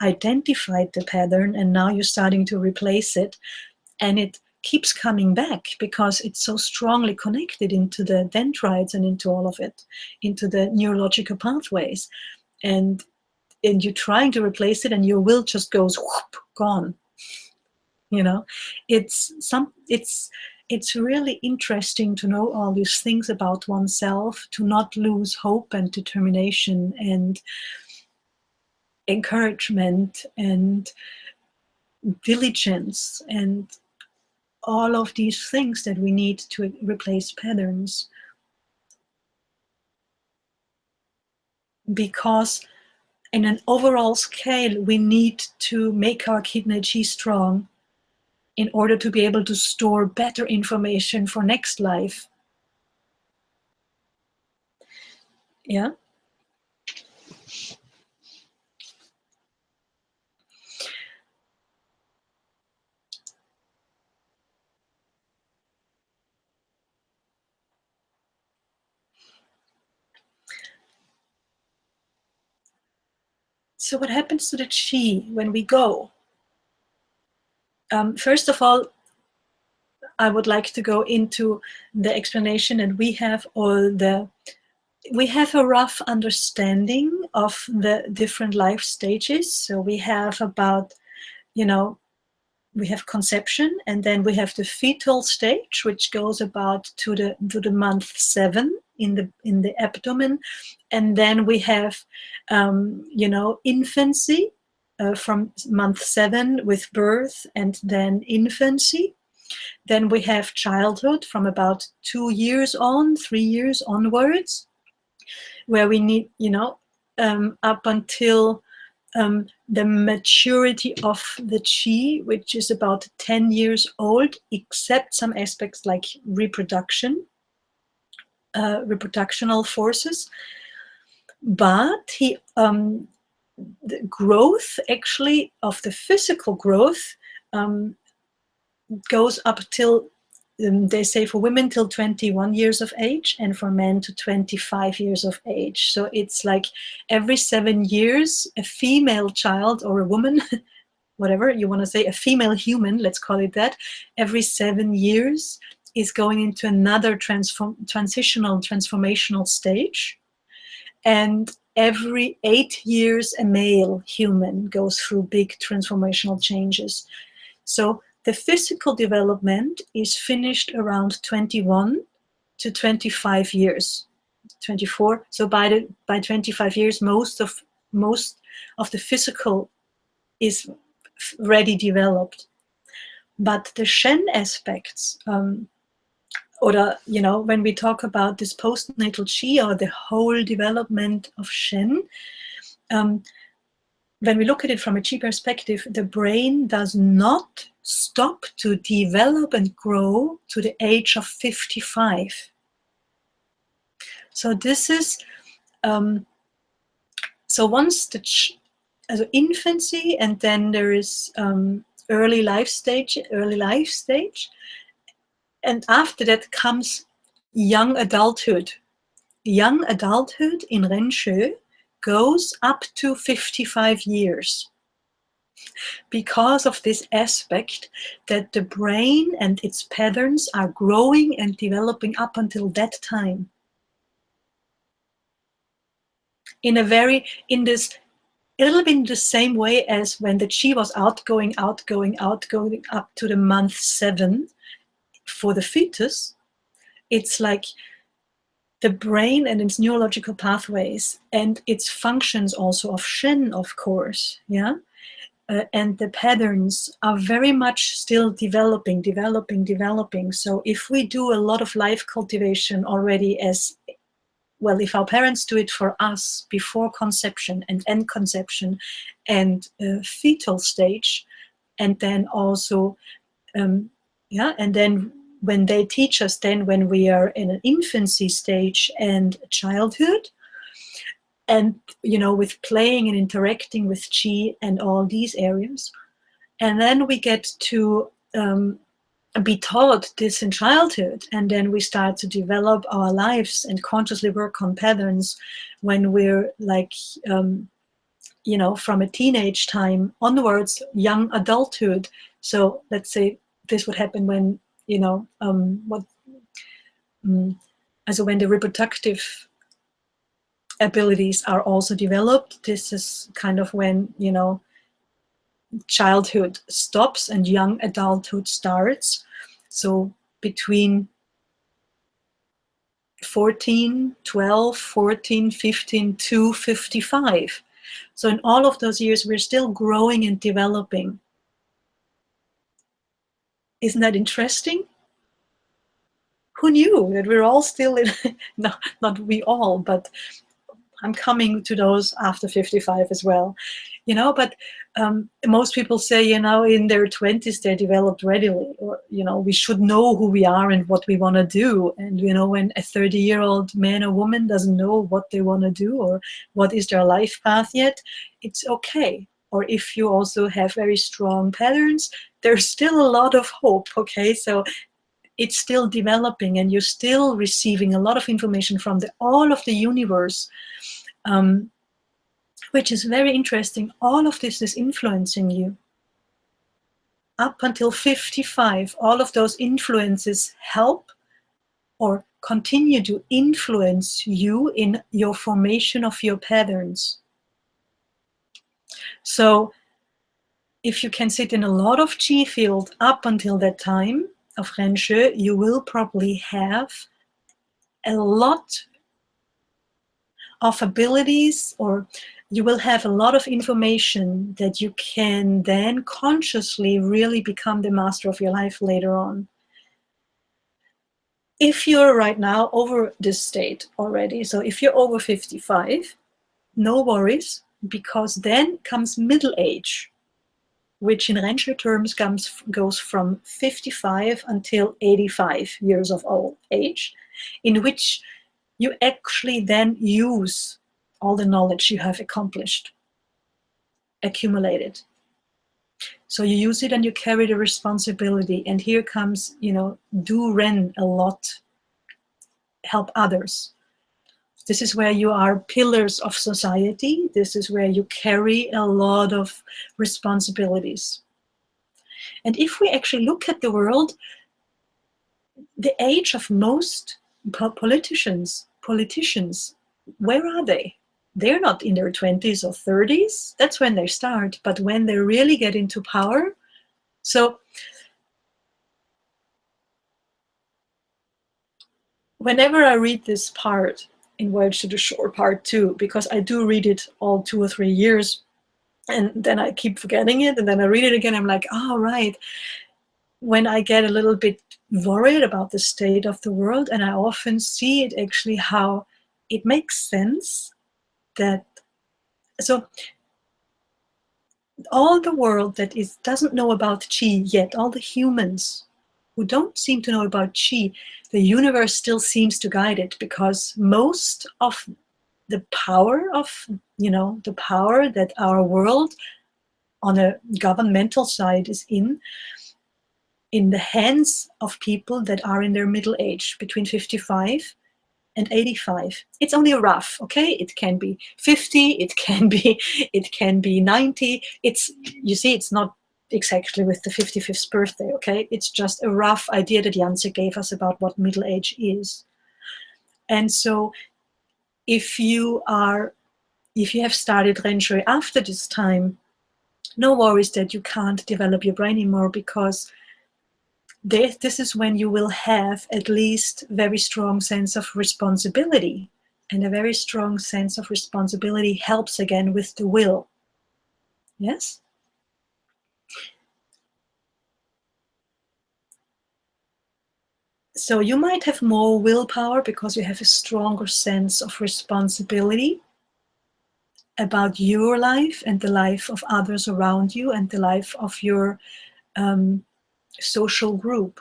identified the pattern, and now you're starting to replace it, and it keeps coming back because it's so strongly connected into the dendrites and into all of it, into the neurological pathways, and you're trying to replace it, and your will just goes whoop, gone. It's really interesting to know all these things about oneself, to not lose hope and determination and encouragement and diligence and all of these things that we need to replace patterns. Because in an overall scale, we need to make our kidney qi strong in order to be able to store better information for next life. Yeah. So what happens to the qi when we go? First of all, I would like to go into the explanation that we have, we have a rough understanding of the different life stages. So we have about, we have conception, and then we have the fetal stage, which goes about to the month 7 in the abdomen, and then we have, infancy from month 7 with birth, and then infancy. Then we have childhood from about 2 years on, 3 years onwards, where we need, up until the maturity of the qi, which is about 10 years old, except some aspects like reproductional forces. But the growth, actually, of the physical growth goes up till, they say for women till 21 years of age, and for men to 25 years of age. So it's like every 7 years, a female child or a woman, whatever you want to say, a female human, let's call it that, every 7 years is going into another transformational stage. And every 8 years, a male human goes through big transformational changes. So the physical development is finished around 21 to 25 years, 24. So by 25 years, most of the physical is ready developed. But the Shen aspects, when we talk about this postnatal qi or the whole development of Shen, when we look at it from a qi perspective, the brain does not stop to develop and grow to the age of 55. So this is, so once the infancy, and then there is early life stage, and after that comes young adulthood. Young adulthood in Ren Shui goes up to 55 years because of this aspect that the brain and its patterns are growing and developing up until that time. In a little bit in the same way as when the chi was outgoing up to the month 7 for the fetus. It's like the brain and its neurological pathways and its functions also of Shen, of course, yeah, and the patterns are very much still developing. So if we do a lot of life cultivation already, as well, if our parents do it for us before conception and end conception and fetal stage, and then also, yeah, and then when they teach us then when we are in an infancy stage and childhood, and with playing and interacting with chi and all these areas, and then we get to be taught this in childhood, and then we start to develop our lives and consciously work on patterns when we're like from a teenage time onwards, young adulthood. So let's say this would happen when when the reproductive abilities are also developed. This is kind of when childhood stops and young adulthood starts. So between 12, 14, 15 to 55. So in all of those years, we're still growing and developing. Isn't that interesting? Who knew that we're all still in, no, not we all, but I'm coming to those after 55 as well, but most people say, in their 20s, they developed readily, or, we should know who we are and what we want to do. And, when a 30-year-old man or woman doesn't know what they want to do or what is their life path yet, it's okay. Or if you also have very strong patterns, there's still a lot of hope, okay? So it's still developing and you're still receiving a lot of information from all of the universe, which is very interesting. All of this is influencing you. Up until 55, all of those influences help or continue to influence you in your formation of your patterns. So if you can sit in a lot of chi field up until that time of Ren Shui, you will probably have a lot of abilities, or you will have a lot of information that you can then consciously really become the master of your life later on. If you're right now over this state already, so if you're over 55, no worries, because then comes middle age, which in Ren Shui terms goes from 55 until 85 years of old age, in which you actually then use all the knowledge you have accumulated. So you use it and you carry the responsibility. And here comes, do Ren a lot, help others. This is where you are pillars of society. This is where you carry a lot of responsibilities. And if we actually look at the world, the age of most politicians, where are they? They're not in their 20s or 30s. That's when they start. But when they really get into power, so whenever I read this part in Voyage to the Shore Part 2, because I do read it all 2 or 3 years, and then I keep forgetting it, and then I read it again, I'm like, oh, right. When I get a little bit worried about the state of the world, and I often see it actually how it makes sense that, so all the world that doesn't know about chi yet, all the humans who don't seem to know about chi, the universe still seems to guide it, because most of the power of, the power that our world on a governmental side is in the hands of people that are in their middle age, between 55 and 85. It's only rough, okay? It can be 50, it can be 90. You see, it's not exactly with the 55th birthday, okay? It's just a rough idea that Janse gave us about what middle age is. And so if you have started Ren Shui after this time, no worries that you can't develop your brain anymore, because this is when you will have at least very strong sense of responsibility. And a very strong sense of responsibility helps again with the will. Yes? So you might have more willpower because you have a stronger sense of responsibility about your life and the life of others around you and the life of your social group.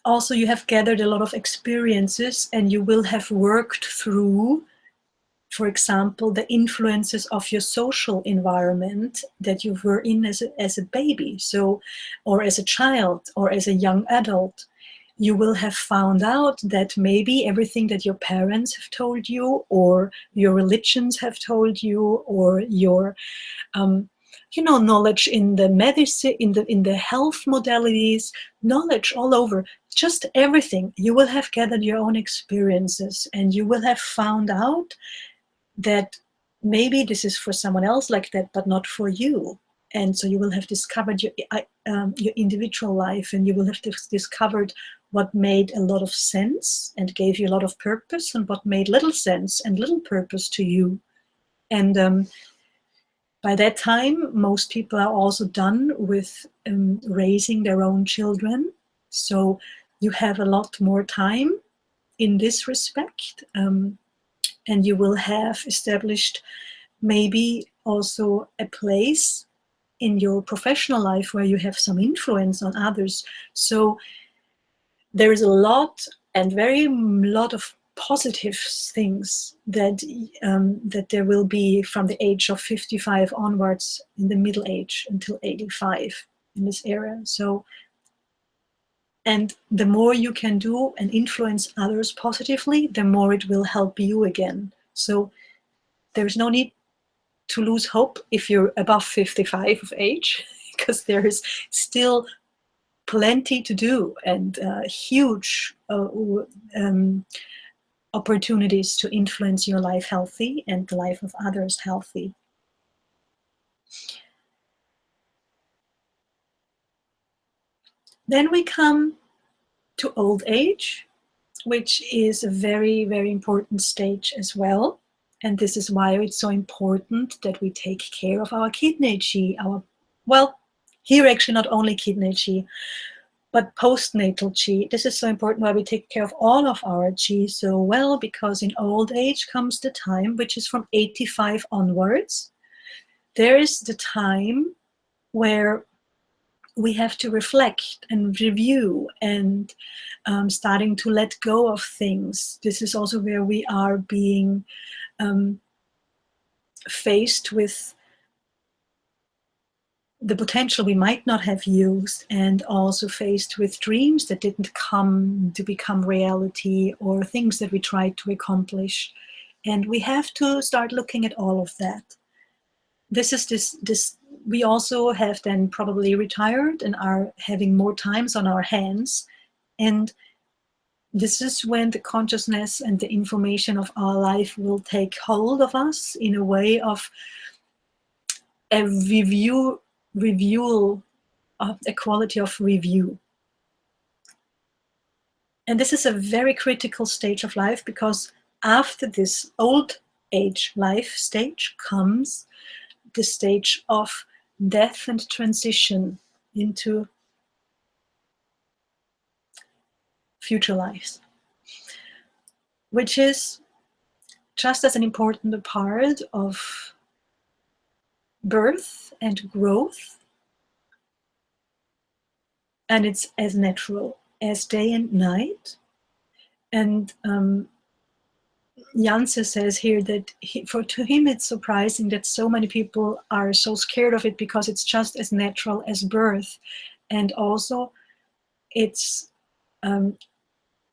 Also, you have gathered a lot of experiences, and you will have worked through, for example, the influences of your social environment that you were in as a baby, or as a child, or as a young adult. You will have found out that maybe everything that your parents have told you, or your religions have told you, or your knowledge in the medicine, in the health modalities, knowledge all over, just everything. You will have gathered your own experiences, and you will have found out that maybe this is for someone else like that, but not for you. And so you will have discovered your individual life, and you will have discovered what made a lot of sense and gave you a lot of purpose, and what made little sense and little purpose to you. And by that time, most people are also done with raising their own children. So you have a lot more time in this respect. And you will have established maybe also a place in your professional life where you have some influence on others. So there is a lot of positive things that there will be from the age of 55 onwards, in the middle age until 85 in this area. So, and the more you can do and influence others positively, the more it will help you again. So there's no need to lose hope if you're above 55 of age, because there is still plenty to do, and huge opportunities to influence your life healthy and the life of others healthy. Then we come to old age, which is a very, very important stage as well. And this is why it's so important that we take care of our kidney chi, here actually not only kidney chi, but postnatal chi. This is so important why we take care of all of our chi so well, because in old age comes the time, which is from 85 onwards. There is the time where we have to reflect and review and starting to let go of things. This is also where we are being faced with the potential we might not have used, and also faced with dreams that didn't come to become reality, or things that we tried to accomplish. And we have to start looking at all of that. We also have then probably retired and are having more times on our hands. And this is when the consciousness and the information of our life will take hold of us in a way of a a quality of review. And this is a very critical stage of life, because after this old age life stage comes the stage of death and transition into future lives, which is just as an important part of birth and growth, and it's as natural as day and night. And Janse says here that to him it's surprising that so many people are so scared of it, because it's just as natural as birth. And also it's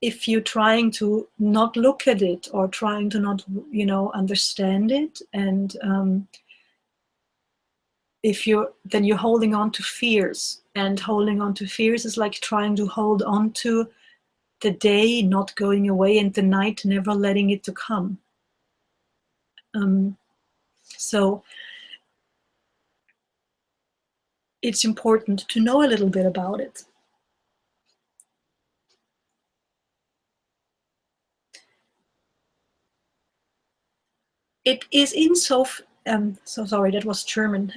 if you're trying to not look at it, or trying to not, you know, understand it, and then you're holding on to fears, and holding on to fears is like trying to hold on to the day not going away and the night never letting it to come. So it's important to know a little bit about it. It is so sorry, that was German.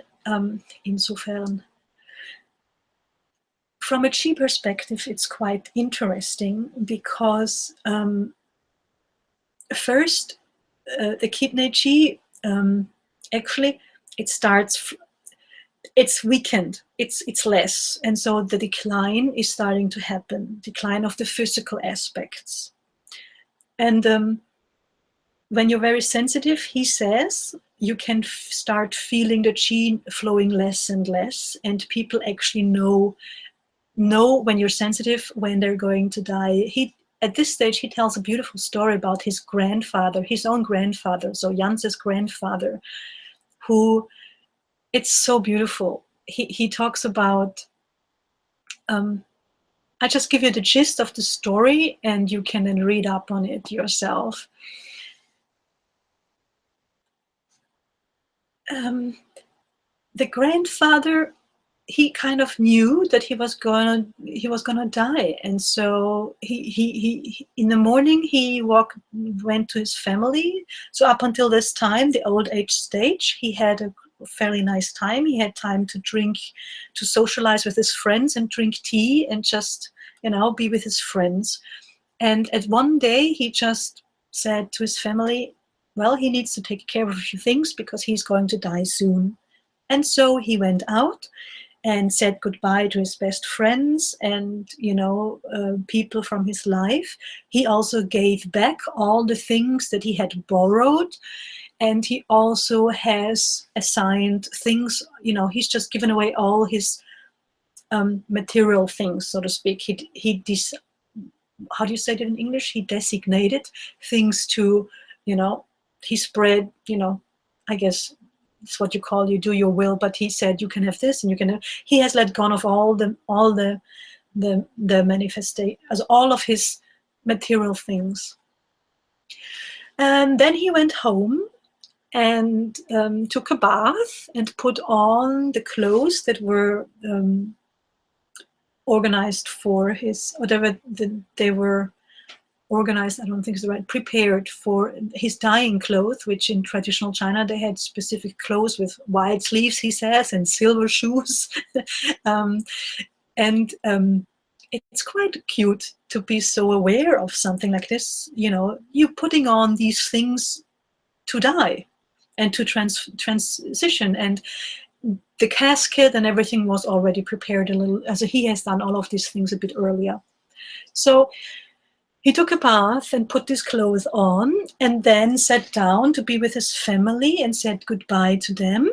Insofern, from a chi perspective, it's quite interesting, because first, the kidney chi, actually, it starts, it's weakened, it's less, and so the decline is starting to happen, decline of the physical aspects. And when you're very sensitive, he says, you can start feeling the chi flowing less and less, and people actually know when you're sensitive, when they're going to die. At this stage, he tells a beautiful story about his grandfather, his own grandfather, so Janse's grandfather, who, it's so beautiful. He talks about, I just give you the gist of the story, and you can then read up on it yourself. The grandfather, he kind of knew that he was gonna die, and so he in the morning he went to his family. So up until this time, the old age stage, he had a fairly nice time. He had time to drink, to socialize with his friends and drink tea, and just, you know, be with his friends. And at one day, he just said to his family, well, he needs to take care of a few things because he's going to die soon. And so he went out and said goodbye to his best friends and, you know, people from his life. He also gave back all the things that he had borrowed. And he also has assigned things, you know, he's just given away all his material things, so to speak. How do you say that in English? He designated things to, you know, he spread, you know, I guess it's what you call, you do your will, but he said you can have this and you can have, he has let go of all the manifestation, as all of his material things. And then he went home and took a bath and put on the clothes that were organized for his, whatever they were organized, I don't think is the right, prepared for his dying clothes, which in traditional China, they had specific clothes with wide sleeves, he says, and silver shoes. It's quite cute to be so aware of something like this. You know, you putting on these things to die and to transition, and the casket and everything was already prepared a little, as he has done all of these things a bit earlier. So he took a bath and put his clothes on, and then sat down to be with his family and said goodbye to them,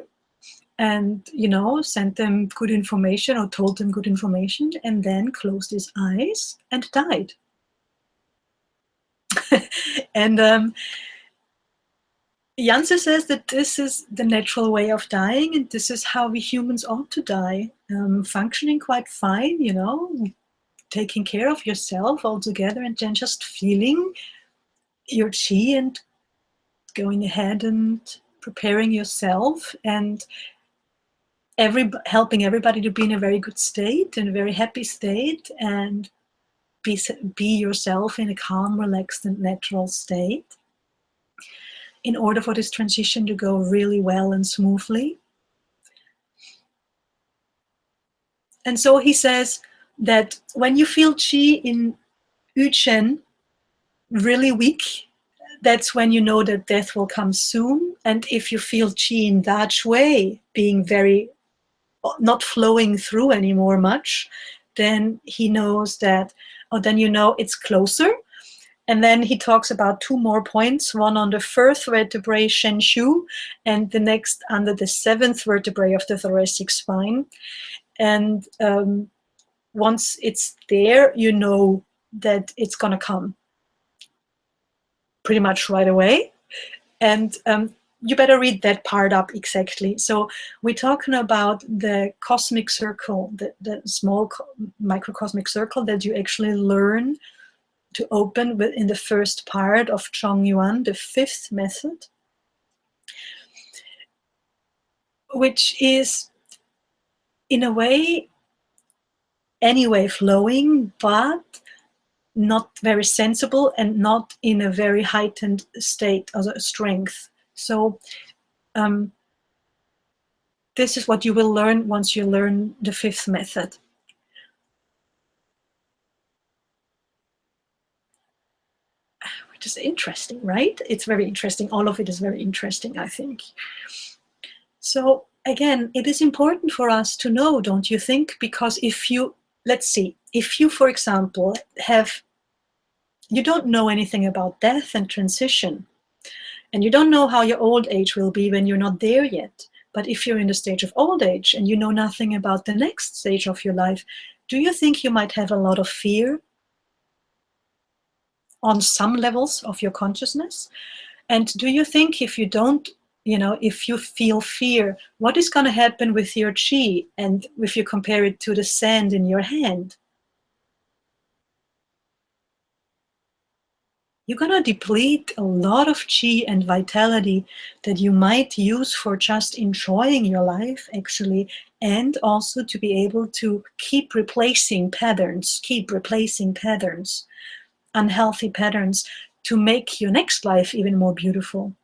and, you know, sent them good information or told them good information, and then closed his eyes and died. And Janse says that this is the natural way of dying, and this is how we humans ought to die, functioning quite fine, you know, taking care of yourself altogether, and then just feeling your chi and going ahead and preparing yourself, and helping everybody to be in a very good state, in a very happy state, and be yourself in a calm, relaxed, and natural state, in order for this transition to go really well and smoothly. And so he says that when you feel chi in Yu Chen really weak, that's when you know that death will come soon. And if you feel chi in that way, being very not flowing through anymore much, then he knows that, oh, then you know it's closer. And then he talks about 2 more points, one on the 1st vertebrae, Shen Shu, and the next under the 7th vertebrae of the thoracic spine. And once it's there, you know that it's going to come pretty much right away. And you better read that part up exactly. So we're talking about the cosmic circle, the small microcosmic circle that you actually learn to open in the first part of Zhong Yuan, the 5th method, which is in a way anyway flowing, but not very sensible and not in a very heightened state of strength. So this is what you will learn once you learn the 5th method. Which is interesting, right? It's very interesting. All of it is very interesting, I think. So again, it is important for us to know, don't you think? Because if you, let's see, if you, for example, you don't know anything about death and transition, and you don't know how your old age will be when you're not there yet. But if you're in the stage of old age and you know nothing about the next stage of your life, do you think you might have a lot of fear on some levels of your consciousness? And do you think if you don't, if you feel fear, what is going to happen with your chi? And if you compare it to the sand in your hand, you're going to deplete a lot of chi and vitality that you might use for just enjoying your life, actually, and also to be able to keep replacing patterns, unhealthy patterns, to make your next life even more beautiful.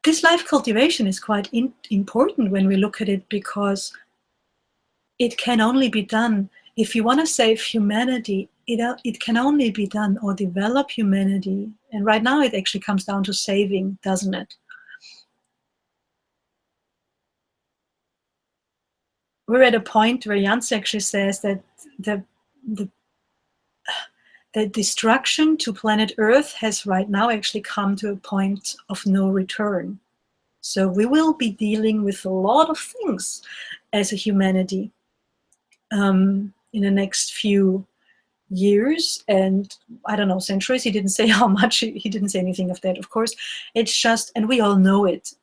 This life cultivation is quite important when we look at it, because it can only be done if you want to save humanity. It can only be done, or develop humanity. And right now it actually comes down to saving, doesn't it? We're at a point where Jans actually says that the destruction to planet Earth has right now actually come to a point of no return. So we will be dealing with a lot of things as a humanity in the next few years, and I don't know, centuries. He didn't say how much, he didn't say anything of that, of course. It's just, and we all know it,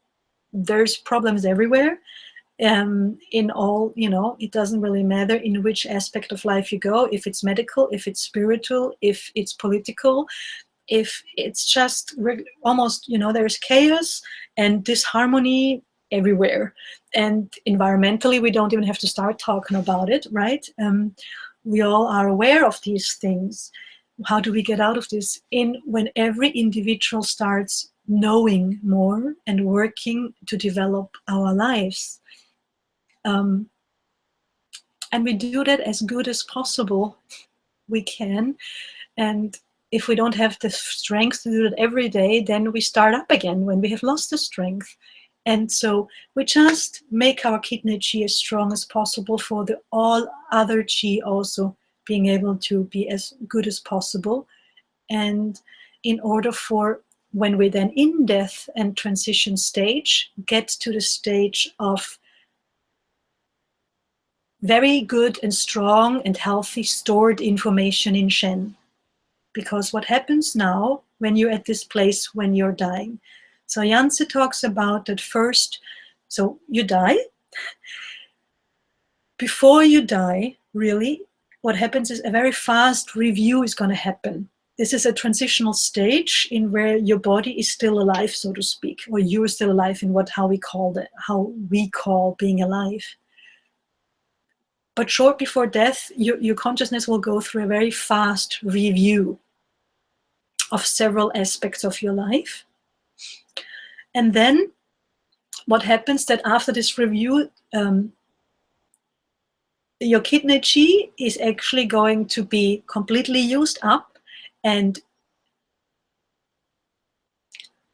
there's problems everywhere. In all, it doesn't really matter in which aspect of life you go, if it's medical, if it's spiritual, if it's political, if it's just almost, there's chaos and disharmony everywhere. And environmentally, we don't even have to start talking about it, right? We all are aware of these things. How do we get out of this? When every individual starts knowing more and working to develop our lives. And we do that as good as possible. We can. And if we don't have the strength to do that every day, then we start up again when we have lost the strength. And so we just make our kidney chi as strong as possible for the all other chi also being able to be as good as possible. And in order for, when we're then in death and transition stage, get to the stage of very good and strong and healthy stored information in Shen. Because what happens now when you're at this place when you're dying? So Janse talks about that first, so you die. Before you die, really, what happens is a very fast review is going to happen. This is a transitional stage in where your body is still alive, so to speak, or you're still alive in how we call being alive. But short before death, your consciousness will go through a very fast review of several aspects of your life. And then what happens that after this review, your kidney chi is actually going to be completely used up, and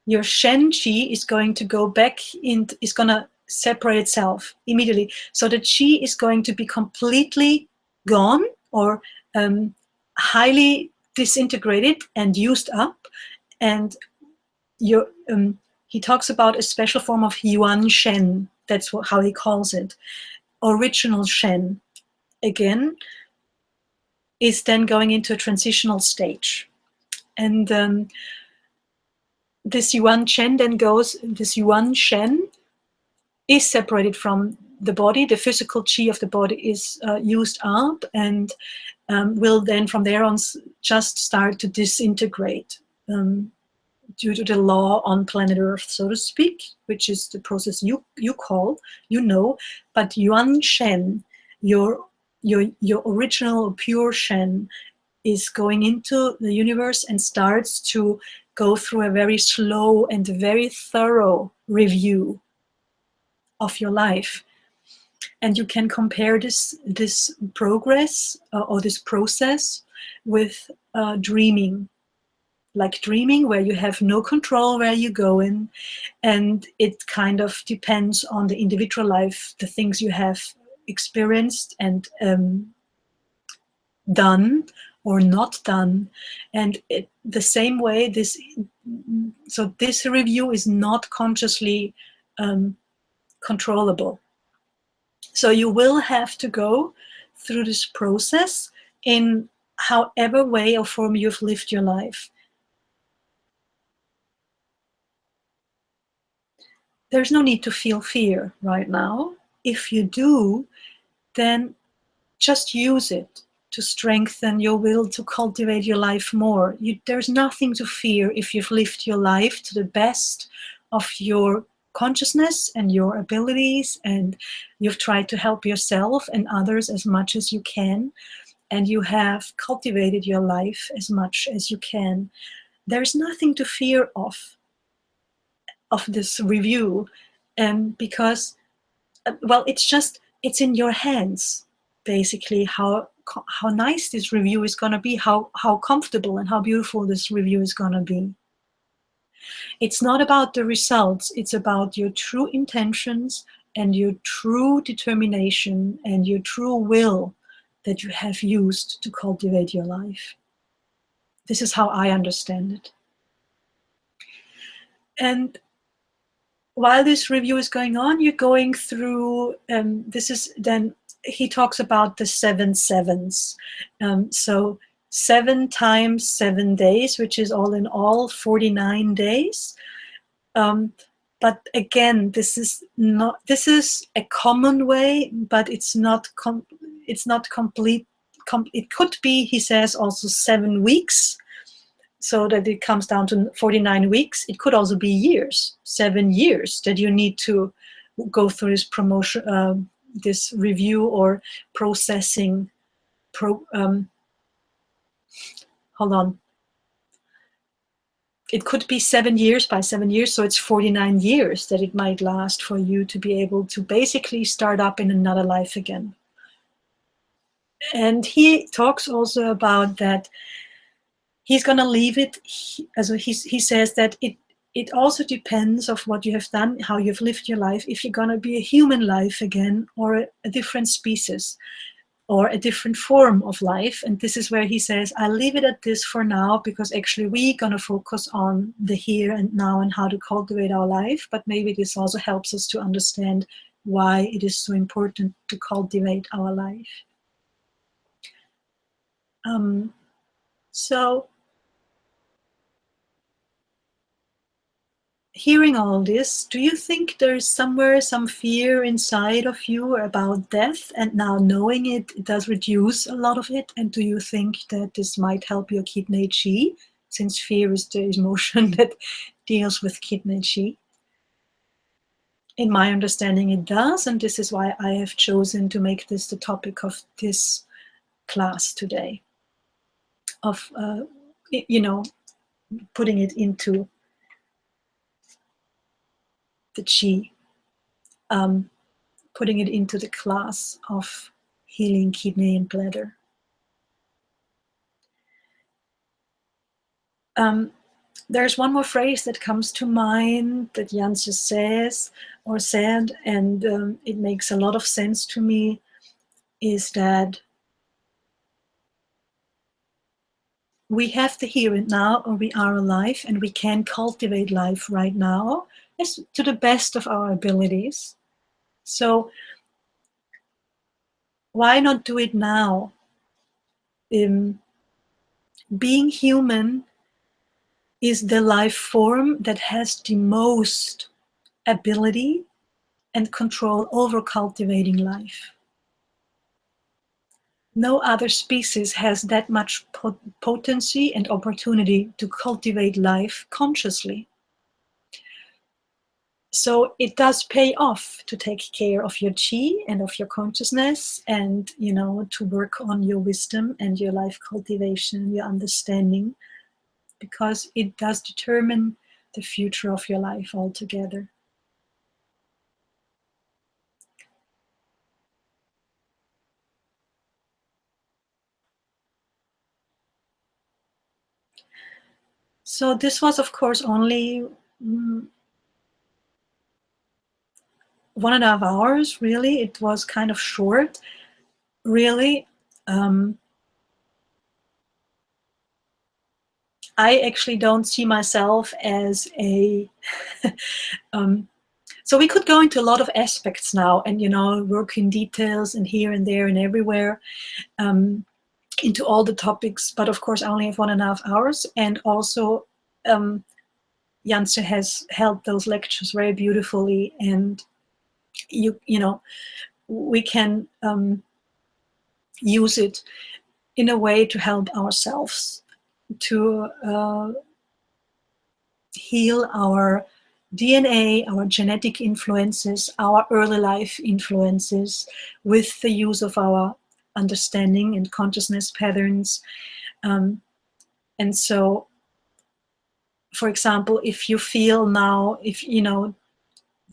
your Shen Qi is going to go back in, is going to separate itself immediately. So the Qi is going to be completely gone, or highly disintegrated and used up. And your, he talks about a special form of Yuan Shen. That's how he calls it. Original Shen, again, is then going into a transitional stage. And this Yuan Shen then goes, this Yuan Shen is separated from the body. The physical qi of the body is used up, and will then from there on just start to disintegrate due to the law on planet Earth, so to speak, which is the process you know. But Yuan Shen, your original pure Shen, is going into the universe and starts to go through a very slow and very thorough review of your life. And you can compare this progress or this process with dreaming. Like dreaming, where you have no control where you go in, and it kind of depends on the individual life, the things you have experienced and done or not done. And the same way, this review is not consciously controllable. So you will have to go through this process in however way or form you've lived your life. There's no need to feel fear right now. If you do, then just use it to strengthen your will to cultivate your life more. There's nothing to fear if you've lived your life to the best of your consciousness and your abilities, and you've tried to help yourself and others as much as you can, and you have cultivated your life as much as you can. There's nothing to fear of this review, because well, it's in your hands, basically, how nice this review is going to be, how comfortable and how beautiful this review is going to be. It's not about the results, it's about your true intentions and your true determination and your true will that you have used to cultivate your life. This is how I understand it. And while this review is going on, you're going through, this is then, he talks about the 7 sevens. So 7 times 7 days, which is all in all 49 days. But again, this is a common way, but it's not complete. It could be, he says, also 7 weeks, so that it comes down to 49 weeks. It could also be years, 7 years, that you need to go through this promotion, this review or processing. Hold on. It could be 7 years by 7 years, so it's 49 years that it might last for you to be able to basically start up in another life again. And he talks also about that he's going to leave it, he says that it also depends of what you have done, how you've lived your life, if you're going to be a human life again, or a different species, or a different form of life. And this is where he says, I'll leave it at this for now, because actually we're going to focus on the here and now and how to cultivate our life. But maybe this also helps us to understand why it is so important to cultivate our life. So hearing all this, do you think there's somewhere some fear inside of you about death, and now knowing it does reduce a lot of it? And do you think that this might help your kidney qi, since fear is the emotion that deals with kidney qi? In my understanding, it does, and this is why I have chosen to make this the topic of this class today, of putting it into the qi, putting it into the class of healing kidney and bladder. There's one more phrase that comes to mind that Janse says or said, and it makes a lot of sense to me, is that we have the here and now, or we are alive, and we can cultivate life right now as to the best of our abilities. So why not do it now? Being human is the life form that has the most ability and control over cultivating life. No other species has that much potency and opportunity to cultivate life consciously. So it does pay off to take care of your chi and of your consciousness, and to work on your wisdom and your life cultivation, your understanding, because it does determine the future of your life altogether. So this was, of course, only 1.5 hours, really. It was kind of short, really. I actually don't see myself as a so we could go into a lot of aspects now and work in details and here and there and everywhere, into all the topics, but of course I only have 1.5 hours. And also Janse has held those lectures very beautifully, and we can use it in a way to help ourselves to heal our DNA, our genetic influences, our early life influences, with the use of our understanding and consciousness patterns. And so, for example, if you feel now,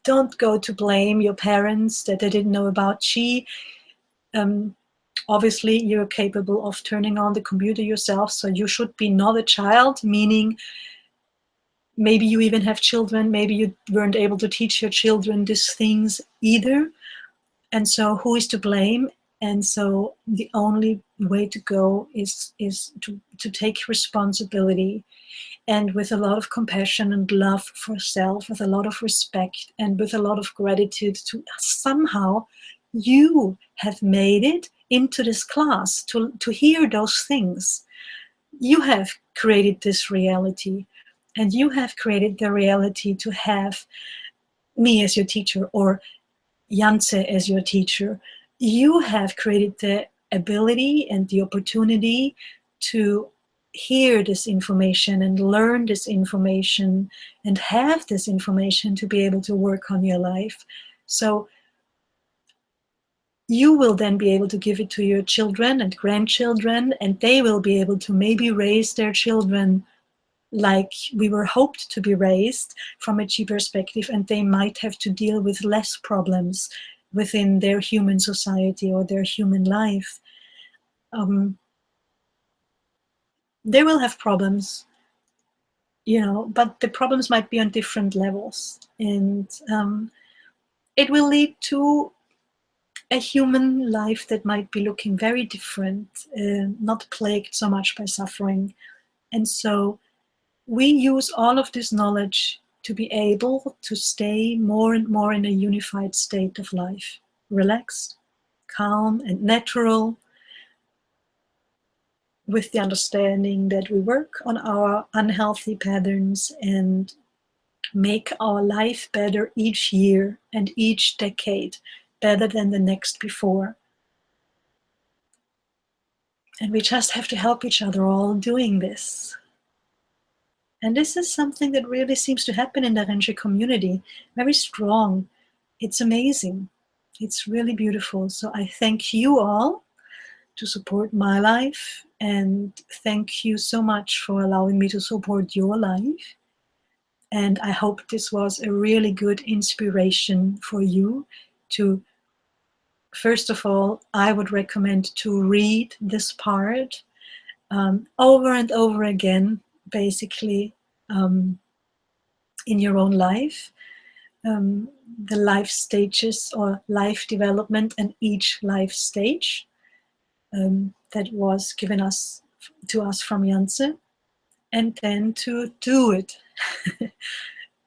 don't go to blame your parents that they didn't know about Qi. Obviously, you're capable of turning on the computer yourself, so you should be not a child, meaning maybe you even have children, maybe you weren't able to teach your children these things either. And so who is to blame? And so the only way to go is to take responsibility, and with a lot of compassion and love for self, with a lot of respect and with a lot of gratitude to somehow you have made it into this class to hear those things. You have created this reality, and you have created the reality to have me as your teacher, or Janse as your teacher. You have created the ability and the opportunity to hear this information and learn this information and have this information to be able to work on your life. So you will then be able to give it to your children and grandchildren, and they will be able to maybe raise their children like we were hoped to be raised from a Qi perspective, and they might have to deal with less problems within their human society or their human life. They will have problems, but the problems might be on different levels, and it will lead to a human life that might be looking very different, not plagued so much by suffering. And so we use all of this knowledge to be able to stay more and more in a unified state of life, relaxed, calm, and natural, with the understanding that we work on our unhealthy patterns and make our life better each year and each decade, better than the next before. And we just have to help each other all doing this. And this is something that really seems to happen in the Renji community, very strong. It's amazing. It's really beautiful. So I thank you all to support my life, and thank you so much for allowing me to support your life. And I hope this was a really good inspiration for you to, first of all, I would recommend to read this part over and over again, basically in your own life, the life stages or life development, and each life stage that was given to us from Janse, and then to do it.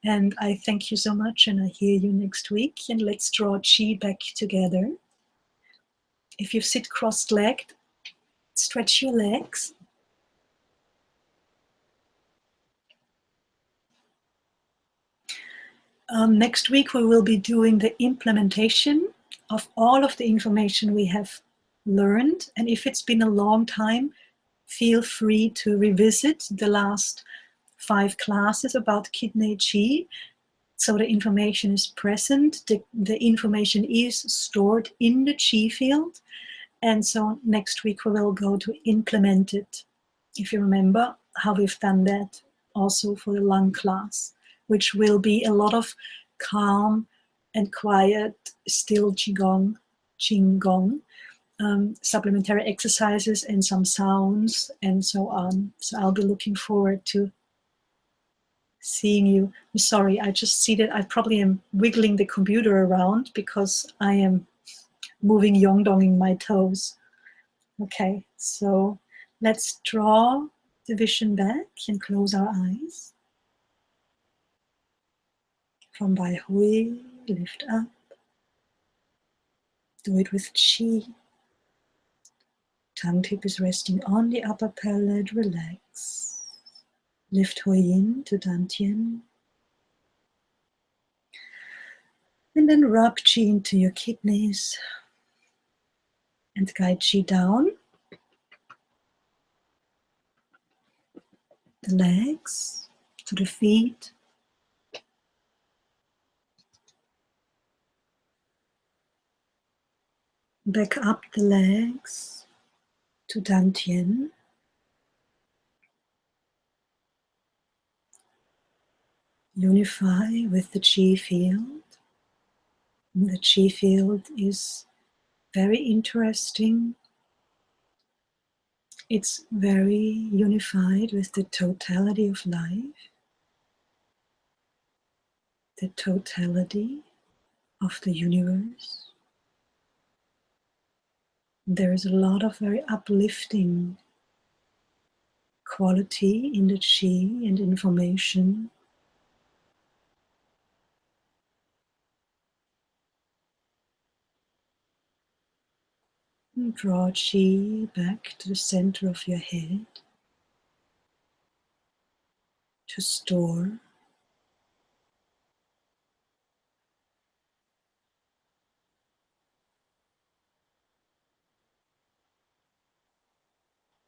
And I thank you so much, and I hear you next week. And let's draw Chi back together. If you sit cross-legged, stretch your legs. Next week we will be doing the implementation of all of the information we have learned. And if it's been a long time, feel free to revisit the last 5 classes about kidney Chi. So the information is present, the information is stored in the Chi field. And so next week we will go to implement it. If you remember how we've done that also for the lung class, which will be a lot of calm and quiet, still Qigong, supplementary exercises and some sounds and so on. So I'll be looking forward to seeing you. I'm sorry, I just see that I probably am wiggling the computer around because I am moving yongdonging my toes. Okay, so let's draw the vision back and close our eyes. From Bai Hui, lift up. Do it with Chi. Tongue tip is resting on the upper palate, relax. Lift Hui Yin to Dantian. And then rub Chi into your kidneys. And guide Chi down the legs, to the feet. Back up the legs to Dantian. Unify with the Chi field. The Chi field is very interesting. It's very unified with the totality of life, the totality of the universe. There is a lot of very uplifting quality in the Chi and information. And draw Chi back to the center of your head to store.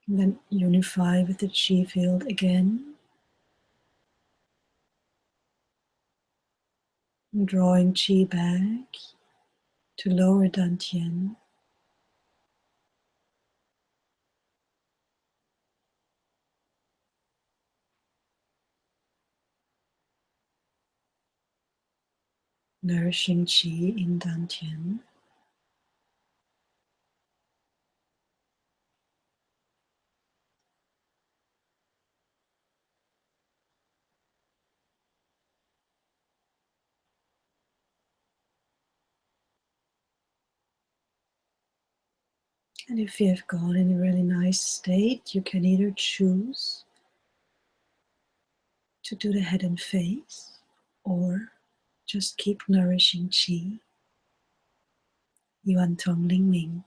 And then unify with the Chi field again. And drawing Chi back to lower Dantian. Nourishing Chi in Dantian. And if you have gone in a really nice state, you can either choose to do the head and face, or just keep nourishing Qi. Yuan Tong Ling Ming.